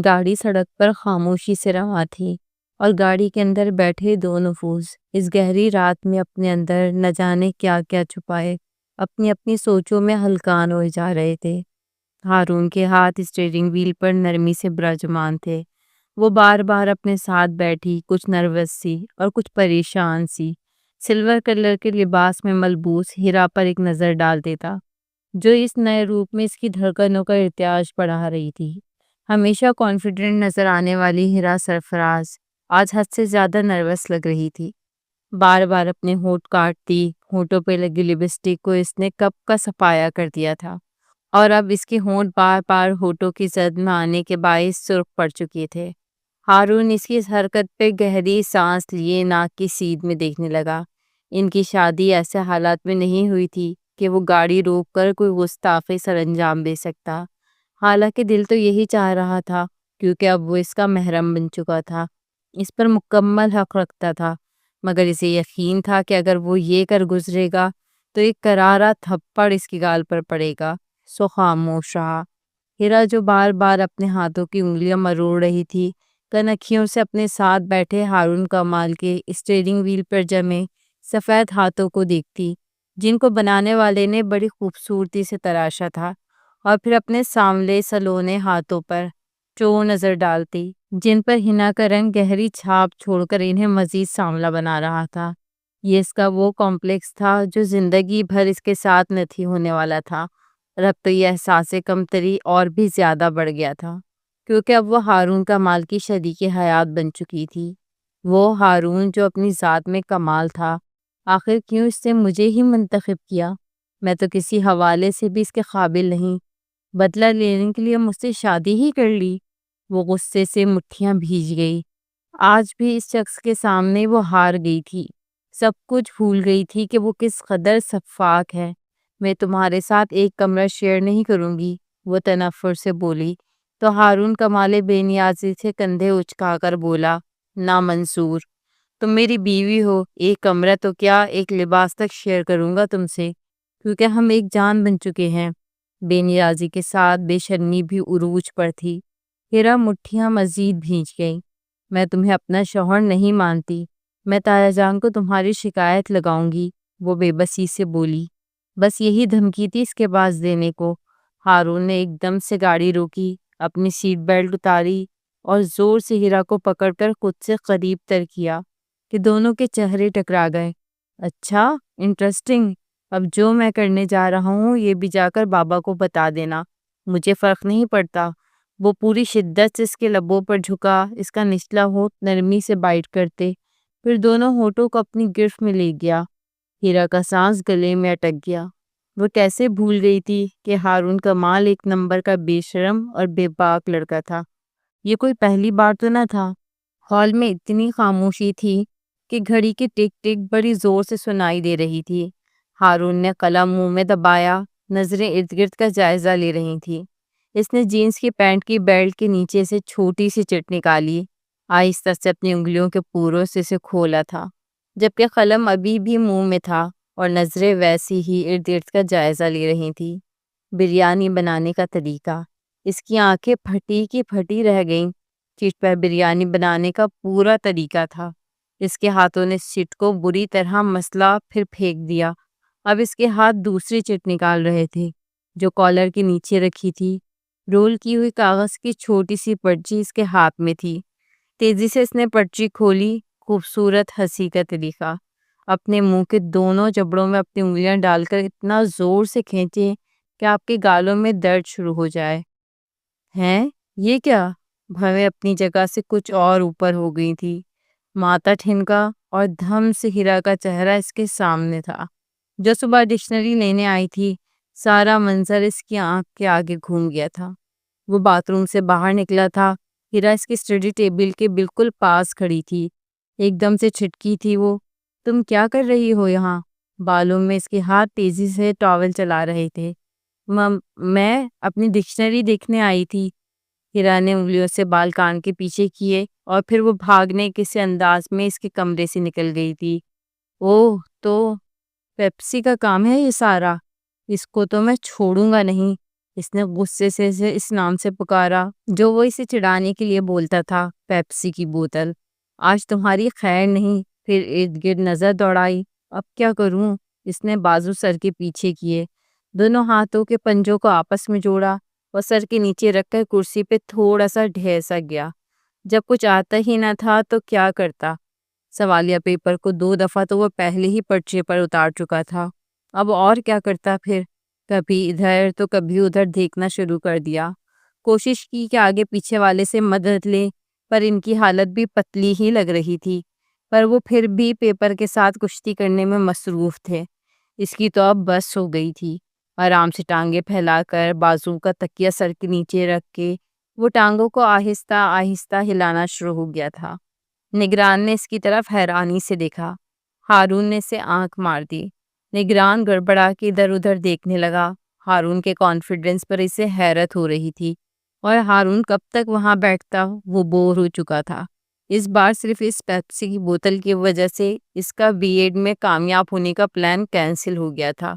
گاڑی سڑک پر خاموشی سے رواں تھی اور گاڑی کے اندر بیٹھے دو نفوس اس گہری رات میں اپنے اندر نہ جانے کیا کیا چھپائے اپنی اپنی سوچوں میں ہلکان ہوئے جا رہے تھے۔ ہارون کے ہاتھ اسٹیئرنگ وہیل پر نرمی سے براجمان تھے۔ وہ بار بار اپنے ساتھ بیٹھی، کچھ نروس سی اور کچھ پریشان سی، سلور کلر کے لباس میں ملبوس ہیرا پر ایک نظر ڈال دیتا جو اس نئے روپ میں اس کی دھڑکنوں کا ارتعاش بڑھا رہی تھی۔ ہمیشہ کانفیڈنٹ نظر آنے والی ہیرا سرفراز آج حد سے زیادہ نروس لگ رہی تھی۔ بار بار اپنے ہونٹ کاٹتی، ہونٹوں پہ لگی لپسٹک کو اس نے کب کا صفایا کر دیا تھا اور اب اس کے ہونٹ بار بار ہونٹوں کی زد میں آنے کے باعث سرخ پڑ چکے تھے۔ ہارون اس کی اس حرکت پہ گہری سانس لیے ناک کی سیدھ میں دیکھنے لگا۔ ان کی شادی ایسے حالات میں نہیں ہوئی تھی کہ وہ گاڑی روک کر کوئی گستاخی سر انجام دے سکتا، حالانکہ دل تو یہی چاہ رہا تھا کیونکہ اب وہ اس کا محرم بن چکا تھا، اس پر مکمل حق رکھتا تھا، مگر اسے یقین تھا کہ اگر وہ یہ کر گزرے گا تو ایک کرارا تھپڑ اس کی گال پر پڑے گا، سو خاموش رہا۔ ہیرا جو بار بار اپنے ہاتھوں کی انگلیاں مروڑ رہی تھی، کنکھیوں سے اپنے ساتھ بیٹھے ہارون کمال کے اسٹیئرنگ وہیل پر جمے سفید ہاتھوں کو دیکھتی، جن کو بنانے والے نے بڑی خوبصورتی سے تراشا تھا، اور پھر اپنے سانولے سلونے ہاتھوں پر نظر ڈالتی جن پر حنا کا رنگ گہری چھاپ چھوڑ کر انہیں مزید سانولا بنا رہا تھا۔ یہ اس کا وہ کمپلیکس تھا جو زندگی بھر اس کے ساتھ نتھی ہونے والا تھا، اور اب تو یہ احساس کمتری اور بھی زیادہ بڑھ گیا تھا کیونکہ اب وہ ہارون کمال کی شریک حیات بن چکی تھی۔ وہ ہارون جو اپنی ذات میں کمال تھا، آخر کیوں اس سے مجھے ہی منتخب کیا؟ میں تو کسی حوالے سے بھی اس کے قابل نہیں، بدلہ لینے کے لیے مجھ سے شادی ہی کر لی۔ وہ غصے سے مٹھیاں بھیج گئی۔ آج بھی اس شخص کے سامنے وہ ہار گئی تھی، سب کچھ بھول گئی تھی کہ وہ کس قدر شفاق ہے۔ میں تمہارے ساتھ ایک کمرہ شیئر نہیں کروں گی، وہ تنفر سے بولی تو ہارون کمال بے نیازی سے کندھے اچکا کر بولا، نا منظور، تم میری بیوی ہو، ایک کمرہ تو کیا ایک لباس تک شیئر کروں گا تم سے، کیونکہ ہم ایک جان بن چکے ہیں۔ بے نیازی کے ساتھ بے شرمی بھی عروج پر تھی۔ ہیرا مٹھیاں مزید بھیج گئی۔ میں تمہیں اپنا شوہر نہیں مانتی، میں تایا جان کو تمہاری شکایت لگاؤں گی، وہ بے بسی سے بولی۔ بس یہی دھمکی تھی اس کے پاس دینے کو۔ ہارون نے ایک دم سے گاڑی روکی، اپنی سیٹ بیلٹ اتاری اور زور سے ہیرا کو پکڑ کر خود سے قریب تر کیا کہ دونوں کے چہرے ٹکرا گئے۔ اچھا، انٹرسٹنگ، اب جو میں کرنے جا رہا ہوں یہ بھی جا کر بابا کو بتا دینا، مجھے فرق نہیں پڑتا۔ وہ پوری شدت سے اس کے لبوں پر جھکا، اس کا نچلا ہونٹ نرمی سے بائٹ کرتے، پھر دونوں ہونٹوں کو اپنی گرفت میں لے گیا۔ ہیرا کا سانس گلے میں اٹک گیا۔ وہ کیسے بھول گئی تھی کہ ہارون کمال ایک نمبر کا بے شرم اور بے باک لڑکا تھا۔ یہ کوئی پہلی بار تو نہ تھا۔ ہال میں اتنی خاموشی تھی کہ گھڑی کی ٹک ٹک بڑی زور سے سنائی دے رہی تھی۔ ہارون نے قلم منہ میں دبایا، نظریں ارد گرد کا جائزہ لے رہی تھی۔ اس نے جینس کی پینٹ کی بیلٹ کے نیچے سے چھوٹی سی چٹ نکالی، آہستہ سے اپنی انگلیوں کے پوروں سے اسے کھولا تھا، جبکہ قلم ابھی بھی منہ میں تھا اور نظریں ویسی ہی ارد گرد کا جائزہ لے رہی تھی۔ بریانی بنانے کا طریقہ، اس کی آنکھیں پھٹی کی پھٹی رہ گئیں۔ چٹ پر بریانی بنانے کا پورا طریقہ تھا۔ اس کے ہاتھوں نے چٹ کو بری طرح مسلا پھر پھینک دیا۔ اب اس کے ہاتھ دوسری چٹ نکال رہے تھے جو کالر کے نیچے رکھی تھی۔ رول کی ہوئی کاغذ کی چھوٹی سی پرچی اس کے ہاتھ میں تھی۔ تیزی سے اس نے پرچی کھولی۔ خوبصورت ہنسی کا طریقہ، اپنے منہ کے دونوں جبڑوں میں اپنی انگلیاں ڈال کر اتنا زور سے کھینچے کہ آپ کے گالوں میں درد شروع ہو جائے۔ ہیں یہ کیا؟ بھویں اپنی جگہ سے کچھ اور اوپر ہو گئی تھی۔ ماتا ٹھنکا اور دھم سے ہیرا کا چہرہ اس کے سامنے تھا جو صبح ڈکشنری لینے آئی تھی۔ سارا منظر اس کی آنکھ کے آگے گھوم گیا تھا۔ وہ باتھ روم سے باہر نکلا تھا۔ ہیرا اس کی اسٹڈی ٹیبل کے بالکل پاس کھڑی تھی۔ ایک دم سے چھٹکی تھی وہ۔ تم کیا کر رہی ہو یہاں؟ بالوں میں اس کے ہاتھ تیزی سے ٹاول چلا رہے تھے۔ میں اپنی ڈکشنری دیکھنے آئی تھی۔ ہیرا نے انگلیوں سے بال کان کے پیچھے کیے اور پھر وہ بھاگنے کسی انداز میں اس کے کمرے سے نکل گئی تھی۔ اوہ، تو پیپسی کا کام ہے یہ سارا؟ اس کو تو میں چھوڑوں گا نہیں۔ اس نے غصے سے اسے اس نام سے پکارا جو وہ اسے چڑھانے کے لیے بولتا تھا، پیپسی کی بوتل۔ آج تمہاری خیر نہیں۔ پھر ارد گرد نظر دوڑائی۔ اب کیا کروں؟ اس نے بازو سر کے پیچھے کیے، دونوں ہاتھوں کے پنجوں کو آپس میں جوڑا اور سر کے نیچے رکھ کر کرسی پہ تھوڑا سا ڈھیر سا گیا۔ جب کچھ آتا ہی نہ تھا تو کیا کرتا؟ سوالیہ پیپر کو 2 دفعہ تو وہ پہلے ہی پرچے پر اتار چکا تھا، اب اور کیا کرتا پھر؟ کبھی ادھر تو کبھی ادھر دیکھنا شروع کر دیا۔ کوشش کی کہ آگے پیچھے والے سے مدد لے، پر ان کی حالت بھی پتلی ہی لگ رہی تھی، پر وہ پھر بھی پیپر کے ساتھ کشتی کرنے میں مصروف تھے۔ اس کی تو اب بس ہو گئی تھی۔ آرام سے ٹانگیں پھیلا کر بازو کا تکیہ سر کے نیچے رکھ کے وہ ٹانگوں کو آہستہ آہستہ ہلانا شروع ہو گیا تھا۔ نگران نے اس کی طرف حیرانی سے دیکھا۔ ہارون نے اسے آنکھ مار دی۔ نگران گڑبڑا کے ادھر ادھر دیکھنے لگا۔ ہارون کے کانفیڈنس پر اسے حیرت ہو رہی تھی، اور ہارون کب تک وہاں بیٹھتا؟ وہ بور ہو چکا تھا۔ اس بار صرف اس پیپسی کی بوتل کی وجہ سے اس کا بی ایڈ میں کامیاب ہونے کا پلان کینسل ہو گیا تھا،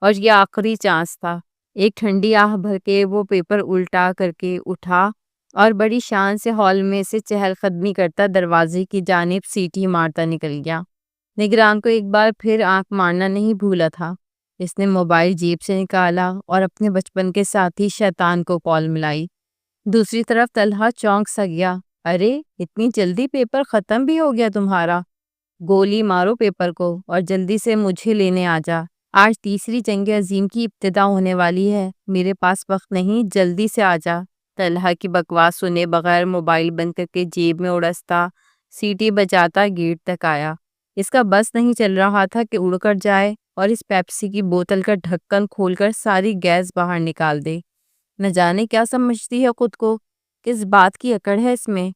اور یہ آخری چانس تھا۔ ایک ٹھنڈی آہ بھر کے وہ پیپر الٹا کر کے اٹھا اور بڑی شان سے ہال میں سے چہل قدمی کرتا دروازے کی جانب سیٹی مارتا نکل گیا۔ نگران کو ایک بار پھر آنکھ مارنا نہیں بھولا تھا۔ اس نے موبائل جیب سے نکالا اور اپنے بچپن کے ساتھی شیطان کو کال ملائی۔ دوسری طرف طلحہ چونک سا گیا۔ ارے اتنی جلدی پیپر ختم بھی ہو گیا تمہارا؟ گولی مارو پیپر کو اور جلدی سے مجھے لینے آ جا۔ آج تیسری جنگ عظیم کی ابتدا ہونے والی ہے، میرے پاس وقت نہیں، جلدی سے آ جا۔ طلحہ کی بکواس سنے بغیر موبائل بند کر کے جیب میں اڑستا سیٹی بجاتا گیٹ تک آیا۔ اس کا بس نہیں چل رہا تھا کہ اڑ کر جائے اور اس پیپسی کی بوتل کا ڈھکن کھول کر ساری گیس باہر نکال دے۔ نہ جانے کیا سمجھتی ہے خود کو، کس بات کی اکڑ ہے اس میں؟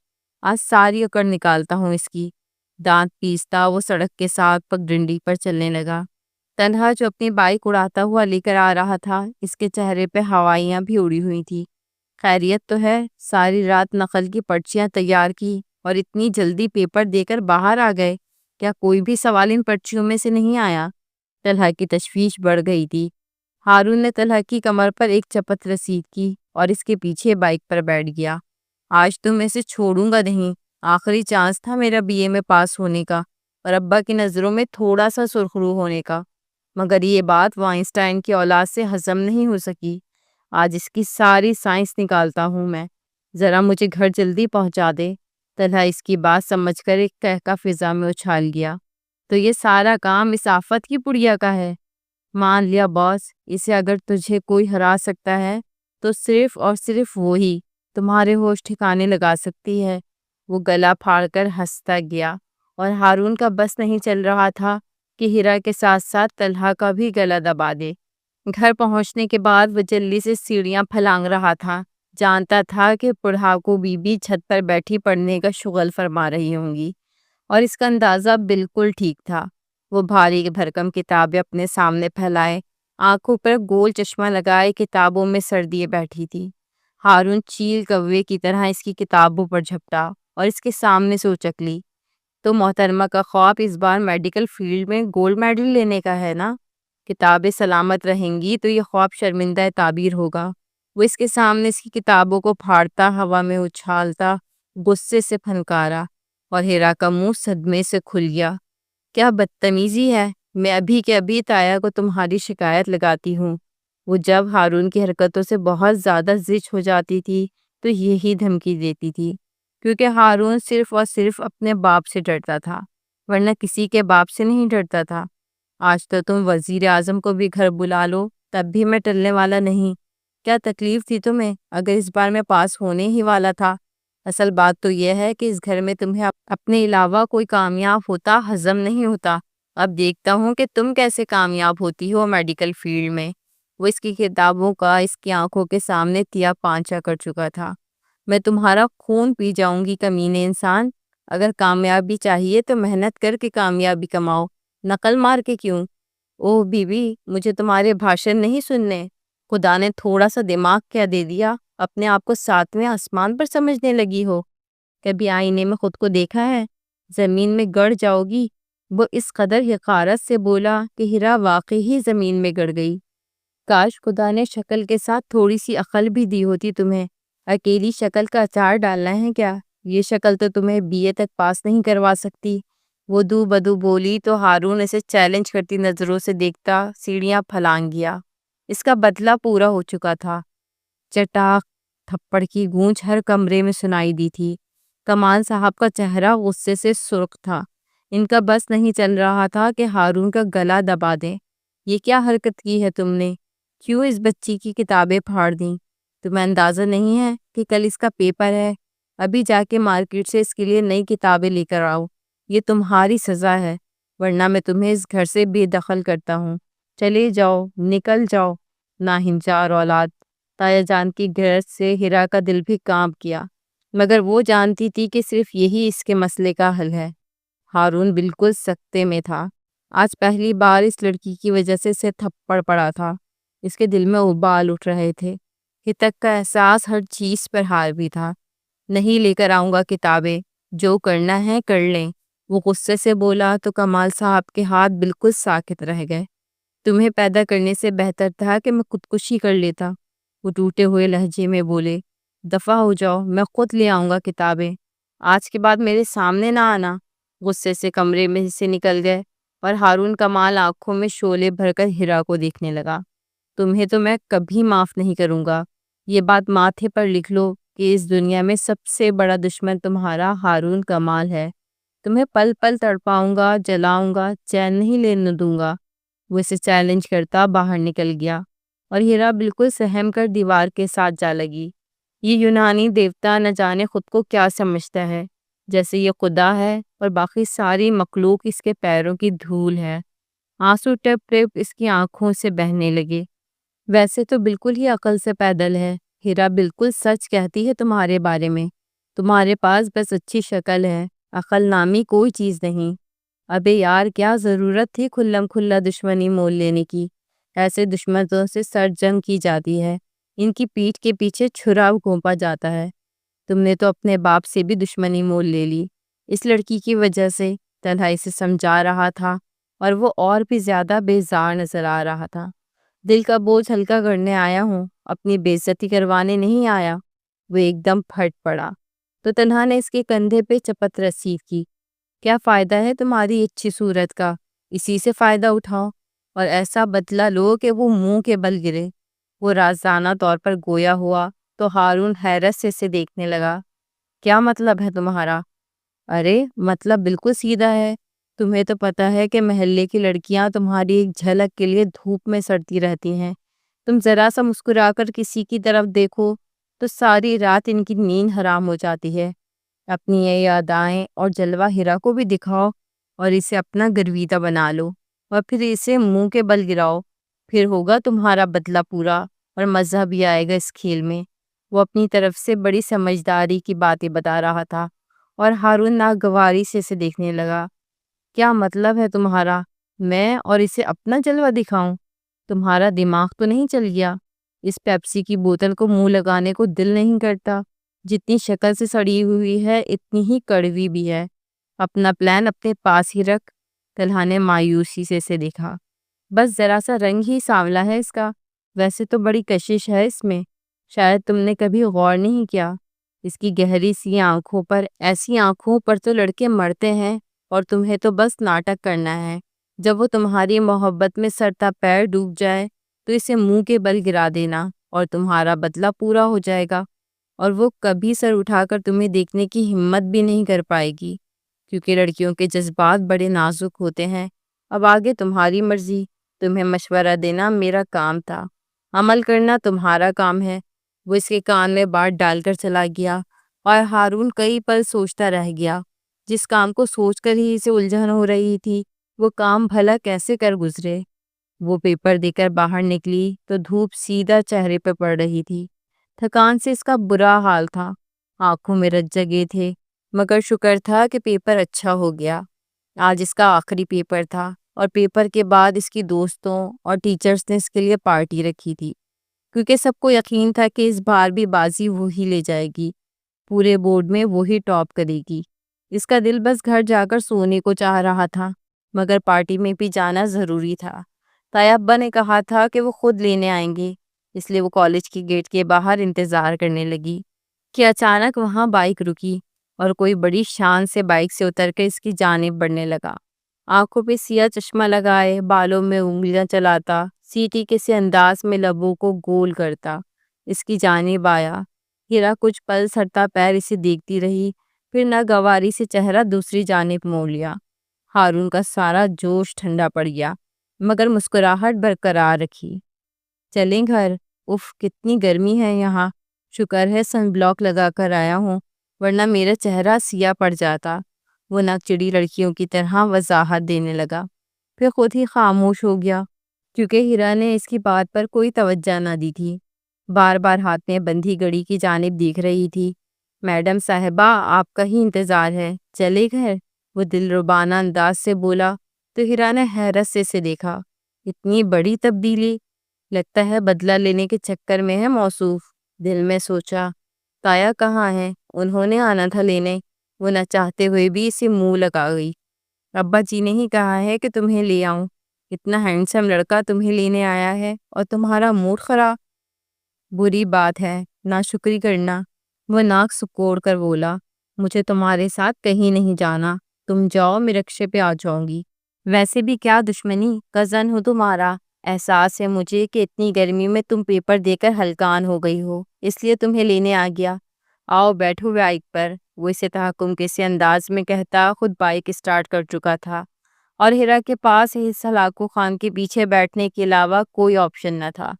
آج ساری اکڑ نکالتا ہوں اس کی۔ دانت پیستا وہ سڑک کے ساتھ پگڈنڈی پر چلنے لگا۔ طلحہ جو اپنی بائک اڑاتا ہوا لے کر آ رہا تھا، اس کے چہرے پہ ہوائیاں بھی اڑی ہوئی تھی۔ خیریت تو ہے؟ ساری رات نقل کی پرچیاں تیار کی اور اتنی جلدی پیپر دے کر باہر آ گئے، کیا کوئی بھی سوال ان پرچیوں میں سے نہیں آیا؟ طلحہ کی تشویش بڑھ گئی تھی۔ ہارون نے طلحہ کی کمر پر ایک چپت رسید کی اور اس کے پیچھے بائک پر بیٹھ گیا۔ آج تو میں اسے چھوڑوں گا نہیں، آخری چانس تھا میرا بی اے میں پاس ہونے کا اور ابا کی نظروں میں تھوڑا سا سرخرو ہونے کا، مگر یہ بات وائنسٹائن کی اولاد سے ہضم نہیں ہو سکی۔ آج اس کی ساری سائنس نکالتا ہوں میں، ذرا مجھے گھر جلدی پہنچا دے۔ طلحہ اس کی بات سمجھ کر ایک کہکا فضا میں اچھال گیا۔ تو یہ سارا کام اس آفت کی پڑیا کا ہے؟ مان لیا باس، اسے اگر تجھے کوئی ہرا سکتا ہے تو صرف اور صرف وہی تمہارے ہوش ٹھکانے لگا سکتی ہے۔ وہ گلا پھاڑ کر ہنستا گیا، اور ہارون کا بس نہیں چل رہا تھا کہ ہیرا کے ساتھ ساتھ طلحہ کا بھی گلا دبا دے۔ گھر پہنچنے کے بعد وہ جلدی سے سیڑھیاں پھلانگ رہا تھا۔ جانتا تھا کہ پڑھاکو بی بی چھت پر بیٹھی پڑھنے کا شغل فرما رہی ہوں گی، اور اس کا اندازہ بالکل ٹھیک تھا۔ وہ بھاری بھرکم کتابیں اپنے سامنے پھیلائے، آنکھوں پر گول چشمہ لگائے کتابوں میں سر دیے بیٹھی تھی۔ ہارون چیل کوے کی طرح اس کی کتابوں پر جھپٹا اور اس کے سامنے سے اچک لی۔ تو محترمہ کا خواب اس بار میڈیکل فیلڈ میں گولڈ میڈل لینے کا ہے نا؟ کتابیں سلامت رہیں گی تو یہ خواب شرمندہ تعبیر ہوگا۔ وہ اس کے سامنے اس کی کتابوں کو پھاڑتا ہوا میں اچھالتا غصے سے پھنکارا، اور ہیرا کا منہ صدمے سے کھل گیا۔ کیا بدتمیزی ہے، میں ابھی کے ابھی تایا کو تمہاری شکایت لگاتی ہوں۔ وہ جب ہارون کی حرکتوں سے بہت زیادہ زچ ہو جاتی تھی تو یہی دھمکی دیتی تھی، کیونکہ ہارون صرف اور صرف اپنے باپ سے ڈرتا تھا، ورنہ کسی کے باپ سے نہیں ڈرتا تھا۔ آج تو تم وزیر اعظم کو بھی گھر بلا لو تب بھی میں ٹلنے والا نہیں۔ کیا تکلیف تھی تمہیں اگر اس بار میں پاس ہونے ہی والا تھا؟ اصل بات تو یہ ہے کہ اس گھر میں تمہیں اپنے علاوہ کوئی کامیاب ہوتا ہضم نہیں ہوتا۔ اب دیکھتا ہوں کہ تم کیسے کامیاب ہوتی ہو میڈیکل فیلڈ میں۔ وہ اس کی کتابوں کا اس کی آنکھوں کے سامنے تیا پانچا کر چکا تھا۔ میں تمہارا خون پی جاؤں گی کمینے انسان۔ اگر کامیابی چاہیے تو محنت کر کے کامیابی کماؤ، نقل مار کے کیوں؟ اوہ بی بی، مجھے تمہارے بھاشن نہیں سننے۔ خدا نے تھوڑا سا دماغ کیا دے دیا، اپنے آپ کو 7ویں آسمان پر سمجھنے لگی ہو؟ کبھی آئینے میں خود کو دیکھا ہے؟ زمین میں گڑ جاؤ گی۔ وہ اس قدر حقارت سے بولا کہ ہیرا واقعی ہی زمین میں گڑ گئی۔ کاش خدا نے شکل کے ساتھ تھوڑی سی عقل بھی دی ہوتی تمہیں۔ اکیلی شکل کا اچار ڈالنا ہے کیا؟ یہ شکل تو تمہیں BA تک پاس نہیں کروا سکتی۔ وہ دو بدو بولی تو ہارون اسے چیلنج کرتی نظروں سے دیکھتا سیڑھیاں پھلانگ گیا۔ اس کا بدلہ پورا ہو چکا تھا۔ چٹاک تھپڑ کی گونج ہر کمرے میں سنائی دی تھی۔ کمال صاحب کا چہرہ غصے سے سرخ تھا۔ ان کا بس نہیں چل رہا تھا کہ ہارون کا گلا دبا دیں۔ یہ کیا حرکت کی ہے تم نے؟ کیوں اس بچی کی کتابیں پھاڑ دیں؟ تمہیں اندازہ نہیں ہے کہ کل اس کا پیپر ہے؟ ابھی جا کے مارکیٹ سے اس کے لیے نئی کتابیں لے کر آؤ۔ یہ تمہاری سزا ہے، ورنہ میں تمہیں اس گھر سے بے دخل کرتا ہوں۔ چلے جاؤ، نکل جاؤ، ناہنچار اولاد۔ تایا جان کی غیرت سے ہیرا کا دل بھی کانپ گیا، مگر وہ جانتی تھی کہ صرف یہی اس کے مسئلے کا حل ہے۔ ہارون بالکل سکتے میں تھا۔ آج پہلی بار اس لڑکی کی وجہ سے اسے تھپڑ پڑا تھا۔ اس کے دل میں ابال اٹھ رہے تھے۔ ہتک کا احساس ہر چیز پر حاوی تھا۔ نہیں لے کر آؤں گا کتابیں، جو کرنا ہے کر لیں۔ وہ غصے سے بولا تو کمال صاحب کے ہاتھ بالکل ساکت رہ گئے۔ تمہیں پیدا کرنے سے بہتر تھا کہ میں خودکشی کر لیتا، وہ ٹوٹے ہوئے لہجے میں بولے۔ دفع ہو جاؤ، میں خود لے آؤں گا کتابیں۔ آج کے بعد میرے سامنے نہ آنا۔ غصے سے کمرے میں سے نکل گئے اور ہارون کمال آنکھوں میں شعلے بھر کر ہیرا کو دیکھنے لگا۔ تمہیں تو میں کبھی معاف نہیں کروں گا۔ یہ بات ماتھے پر لکھ لو کہ اس دنیا میں سب سے بڑا دشمن تمہارا ہارون کمال ہے۔ تمہیں پل پل تڑپاؤں گا، جلاؤں گا، چین نہیں لینے دوں گا۔ وہ اسے چیلنج کرتا باہر نکل گیا اور ہیرا بالکل سہم کر دیوار کے ساتھ جا لگی۔ یہ یونانی دیوتا نہ جانے خود کو کیا سمجھتا ہے، جیسے یہ خدا ہے اور باقی ساری مخلوق اس کے پیروں کی دھول ہے۔ آنسو ٹپ ٹپ اس کی آنکھوں سے بہنے لگے۔ ویسے تو بالکل ہی عقل سے پیدل ہے۔ ہیرا بالکل سچ کہتی ہے تمہارے بارے میں۔ تمہارے پاس بس اچھی شکل ہے، عقل نامی کوئی چیز نہیں۔ ابے یار، کیا ضرورت تھی کھلم کھلا دشمنی مول لینے کی؟ ایسے دشمنوں سے سر جنگ کی جاتی ہے، ان کی پیٹھ کے پیچھے چھرا گھونپا جاتا ہے۔ تم نے تو اپنے باپ سے بھی دشمنی مول لے لی اس لڑکی کی وجہ سے۔ طلحہ اسے سمجھا رہا تھا اور وہ اور بھی زیادہ بیزار نظر آ رہا تھا۔ دل کا بوجھ ہلکا کرنے آیا ہوں، اپنی بے عزتی کروانے نہیں آیا۔ وہ ایک دم پھٹ پڑا تو طلحہ نے اس کے کندھے پہ چپت رسید کی۔ کیا فائدہ ہے تمہاری اچھی صورت کا؟ اسی سے فائدہ اٹھاؤ اور ایسا بدلہ لو کہ وہ منہ کے بل گرے۔ وہ رازانہ طور پر گویا ہوا تو ہارون حیرت سے اسے دیکھنے لگا۔ کیا مطلب ہے تمہارا؟ ارے مطلب بالکل سیدھا ہے۔ تمہیں تو پتا ہے کہ محلے کی لڑکیاں تمہاری ایک جھلک کے لیے دھوپ میں سڑتی رہتی ہیں۔ تم ذرا سا مسکرا کر کسی کی طرف دیکھو تو ساری رات ان کی نیند حرام ہو جاتی ہے۔ اپنی یہ ادائیں اور جلوہ ہیرا کو بھی دکھاؤ اور اسے اپنا گرویدہ بنا لو اور پھر اسے منہ کے بل گراؤ۔ پھر ہوگا تمہارا بدلہ پورا اور مزہ بھی آئے گا اس کھیل میں۔ وہ اپنی طرف سے بڑی سمجھداری کی باتیں بتا رہا تھا اور ہارون ناگواری سے اسے دیکھنے لگا۔ کیا مطلب ہے تمہارا؟ میں اور اسے اپنا جلوہ دکھاؤں؟ تمہارا دماغ تو نہیں چل گیا؟ اس پیپسی کی بوتل کو منہ لگانے کو دل نہیں کرتا۔ جتنی شکل سے سڑی ہوئی ہے اتنی ہی کڑوی بھی ہے۔ اپنا پلان اپنے پاس ہی رکھ۔ طلحہ نے مایوسی سے اسے دیکھا۔ بس ذرا سا رنگ ہی سانولا ہے اس کا، ویسے تو بڑی کشش ہے اس میں۔ شاید تم نے کبھی غور نہیں کیا اس کی گہری سی آنکھوں پر۔ ایسی آنکھوں پر تو لڑکے مرتے ہیں اور تمہیں تو بس ناٹک کرنا ہے۔ جب وہ تمہاری محبت میں سرتا پیر ڈوب جائے تو اسے منہ کے بل گرا دینا اور تمہارا بدلہ پورا ہو جائے گا، اور وہ کبھی سر اٹھا کر تمہیں دیکھنے کی ہمت بھی نہیں کر پائے گی، کیونکہ لڑکیوں کے جذبات بڑے نازک ہوتے ہیں۔ اب آگے تمہاری مرضی۔ تمہیں مشورہ دینا میرا کام تھا، عمل کرنا تمہارا کام ہے۔ وہ اس کے کان میں بات ڈال کر چلا گیا اور ہارون کئی پل سوچتا رہ گیا۔ جس کام کو سوچ کر ہی اسے الجھن ہو رہی تھی وہ کام بھلا کیسے کر گزرے۔ وہ پیپر دے کر باہر نکلی تو دھوپ سیدھا چہرے پہ پڑ رہی تھی۔ تھکان سے اس کا برا حال تھا، آنکھوں میں رت جگے تھے، مگر شکر تھا کہ پیپر اچھا ہو گیا۔ آج اس کا آخری پیپر تھا اور پیپر کے بعد اس کی دوستوں اور ٹیچرز نے اس کے لیے پارٹی رکھی تھی، کیونکہ سب کو یقین تھا کہ اس بار بھی بازی وہی لے جائے گی، پورے بورڈ میں وہی ٹاپ کرے گی۔ اس کا دل بس گھر جا کر سونے کو چاہ رہا تھا، مگر پارٹی میں بھی جانا ضروری تھا۔ طیب ابا نے کہا تھا کہ وہ خود لینے آئیں گے، اس لیے وہ کالج کی گیٹ کے باہر انتظار کرنے لگی کہ اچانک وہاں بائک رکی اور کوئی بڑی شان سے بائک سے اتر کر اس کی جانب بڑھنے لگا۔ آنکھوں پہ سیاہ چشمہ لگائے، بالوں میں انگلیاں چلاتا، سیٹی کے سے انداز میں لبوں کو گول کرتا اس کی جانب آیا۔ ہیرا کچھ پل سرتا پیر اسے دیکھتی رہی، پھر ناگواری سے چہرہ دوسری جانب موڑ لیا۔ ہارون کا سارا جوش ٹھنڈا پڑ گیا، مگر مسکراہٹ برقرار رکھی۔ چلیں گھر؟ اف کتنی گرمی ہے یہاں، شکر ہے سن بلاک لگا کر آیا ہوں، ورنہ میرا چہرہ سیاہ پڑ جاتا، وہ ناک چڑی لڑکیوں کی طرح وضاحت دینے لگا، پھر خود ہی خاموش ہو گیا کیونکہ ہیرا نے اس کی بات پر کوئی توجہ نہ دی تھی، بار بار ہاتھ میں بندھی گھڑی کی جانب دیکھ رہی تھی۔ میڈم صاحبہ آپ کا ہی انتظار ہے، چلے گھر؟ وہ دلربانہ انداز سے بولا تو ہیرا نے حیرت سے اسے دیکھا۔ اتنی بڑی تبدیلی، لگتا ہے بدلہ لینے کے چکر میں ہے موصوف، دل میں سوچا۔ تایا کہاں ہے؟ انہوں نے آنا تھا لینے، وہ نہ چاہتے ہوئے بھی اسے منہ لگا گئی۔ ابا جی نے ہی کہا ہے کہ تمہیں لے آؤں، اتنا ہینڈسم لڑکا تمہیں لینے آیا ہے اور تمہارا موڈ خراب، بری بات ہے، ناشکری کرنا۔ وہ ناک سکوڑ کر بولا، مجھے تمہارے ساتھ کہیں نہیں جانا، تم جاؤ میں رکشے پہ آ جاؤں گی۔ ویسے بھی کیا دشمنی، کزن ہو تمہارا، احساس ہے مجھے کہ اتنی گرمی میں تم پیپر دے کر ہلکان ہو گئی ہو، اس لیے تمہیں لینے آ گیا۔ آؤ بیٹھو بائک پر، وہ اسے تحکم کے سے انداز میں کہتا خود بائک اسٹارٹ کر چکا تھا اور ہیرا کے پاس اس ہلاکو خان کے پیچھے بیٹھنے کے علاوہ کوئی آپشن نہ تھا،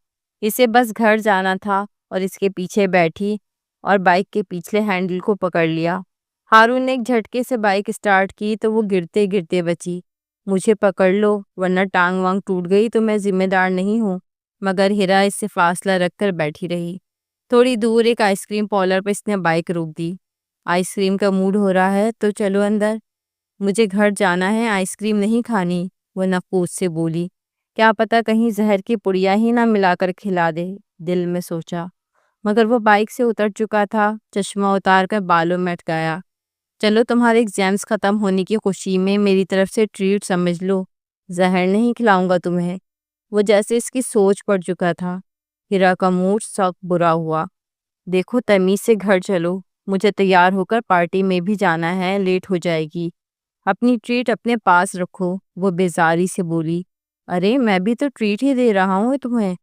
اسے بس گھر جانا تھا اور اس کے پیچھے بیٹھی اور بائک کے پچھلے ہینڈل کو پکڑ لیا۔ ہارون نے ایک جھٹکے سے بائک اسٹارٹ کی تو وہ گرتے گرتے بچی۔ مجھے پکڑ لو ورنہ ٹانگ وانگ ٹوٹ گئی تو میں ذمہ دار نہیں ہوں، مگر ہیرا اس سے فاصلہ رکھ کر بیٹھی رہی۔ تھوڑی دور ایک آئس کریم پارلر پر اس نے بائک روک دی۔ آئس کریم کا موڈ ہو رہا ہے تو چلو اندر، مجھے گھر جانا ہے، آئس کریم نہیں کھانی، وہ نفوس سے بولی۔ کیا پتا کہیں زہر کی پڑیا ہی نہ ملا کر کھلا دے، دل میں سوچا، مگر وہ بائک سے اتر چکا تھا، چشمہ اتار کر بالوں میں اٹکایا۔ چلو تمہارے ایگزامز ختم ہونے کی خوشی میں میری طرف سے ٹریٹ سمجھ لو، زہر نہیں کھلاؤں گا تمہیں۔ وہ جیسے اس کی سوچ پڑ چکا تھا۔ ہیرا کا موڈ سخت برا ہوا۔ دیکھو تمیز سے گھر چلو، مجھے تیار ہو کر پارٹی میں بھی جانا ہے، لیٹ ہو جائے گی، اپنی ٹریٹ اپنے پاس رکھو، وہ بیزاری سے بولی۔ ارے میں بھی تو ٹریٹ ہی دے رہا ہوں تمہیں،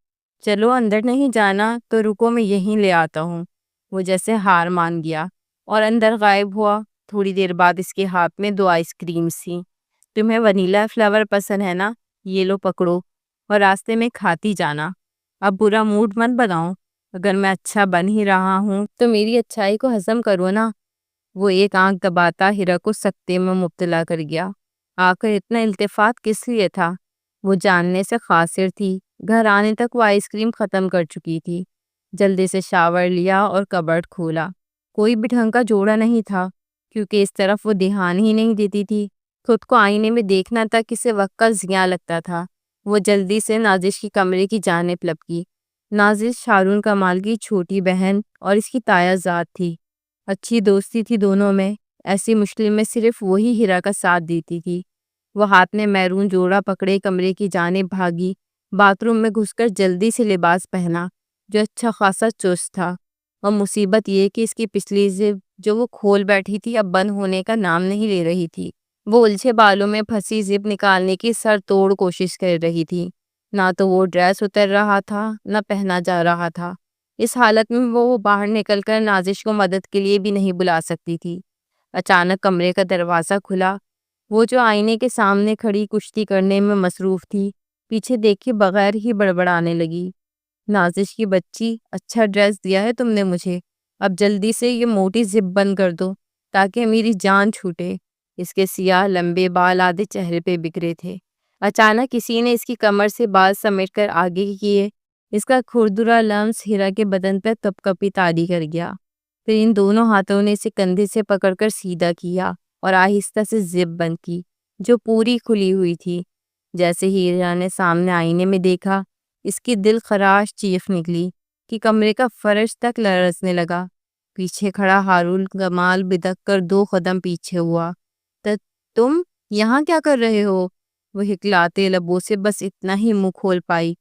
چلو اندر نہیں جانا تو رکو میں یہیں لے آتا ہوں۔ وہ جیسے ہار مان گیا اور اندر غائب ہوا۔ تھوڑی دیر بعد اس کے ہاتھ میں 2 آئس کریمز تھیں۔ تمہیں ونیلا فلیور پسند ہے نا، یہ لو پکڑو اور راستے میں کھاتی جانا، اب برا موڈ مت بناؤ، اگر میں اچھا بن ہی رہا ہوں تو میری اچھائی کو ہضم کرو نا۔ وہ ایک آنکھ دباتا ہیرا کو سکتے میں مبتلا کر گیا۔ آخر اتنا التفات کس لیے تھا؟ وہ جاننے سے قاصر تھی۔ گھر آنے تک وہ آئس کریم ختم کر چکی تھی۔ جلدی سے شاور لیا اور کبرڈ کھولا، کوئی بھی ڈھنگ کا جوڑا نہیں تھا کیونکہ اس طرف وہ دھیان ہی نہیں دیتی تھی۔ خود کو آئینے میں دیکھنا تک کسی وقت کا ضیاع لگتا تھا۔ وہ جلدی سے نازش کی کمرے کی جانب لپکی۔ نازش ہارون کمال کی چھوٹی بہن اور اس کی تایا زاد تھی، اچھی دوستی تھی دونوں میں، ایسی مشکل میں صرف وہی ہیرا کا ساتھ دیتی تھی۔ وہ ہاتھ میں میرون جوڑا پکڑے کمرے کی جانب بھاگی، باتھ روم میں گھس کر جلدی سے لباس پہنا جو اچھا خاصا چست تھا، اور مصیبت یہ کہ اس کی پچھلی زب جو وہ کھول بیٹھی تھی اب بند ہونے کا نام نہیں لے رہی تھی۔ وہ الجھے بالوں میں پھنسی زب نکالنے کی سر توڑ کوشش کر رہی تھی، نہ تو وہ ڈریس اتر رہا تھا نہ پہنا جا رہا تھا۔ اس حالت میں وہ باہر نکل کر نازش کو مدد کے لیے بھی نہیں بلا سکتی تھی۔ اچانک کمرے کا دروازہ کھلا، وہ جو آئینے کے سامنے کھڑی کشتی کرنے میں مصروف تھی پیچھے دیکھے بغیر ہی بڑبڑانے لگی۔ نازش کی بچی، اچھا ڈریس دیا ہے تم نے مجھے، اب جلدی سے یہ موٹی زب بند کر دو تاکہ میری جان چھوٹے۔ اس کے سیاہ لمبے بال آدھے چہرے پہ بکھرے تھے۔ اچانک کسی نے اس کی کمر سے بال سمیٹ کر آگے کیے، اس کا کھردرا لمس ہیرا کے بدن پہ کپ کپی طاری کر گیا۔ پھر ان دونوں ہاتھوں نے اسے کندھے سے پکڑ کر سیدھا کیا اور آہستہ سے زب بند کی جو پوری کھلی ہوئی تھی۔ جیسے ہی ہیرا نے سامنے آئینے میں دیکھا، اس کی دل خراش چیخ نکلی کہ کمرے کا فرش تک لرزنے لگا۔ پیچھے کھڑا ہارون کمال بدک کر 2 قدم پیچھے ہوا۔ تم یہاں کیا کر رہے ہو؟ وہ ہکلاتے لبوں سے بس اتنا ہی منہ کھول پائی،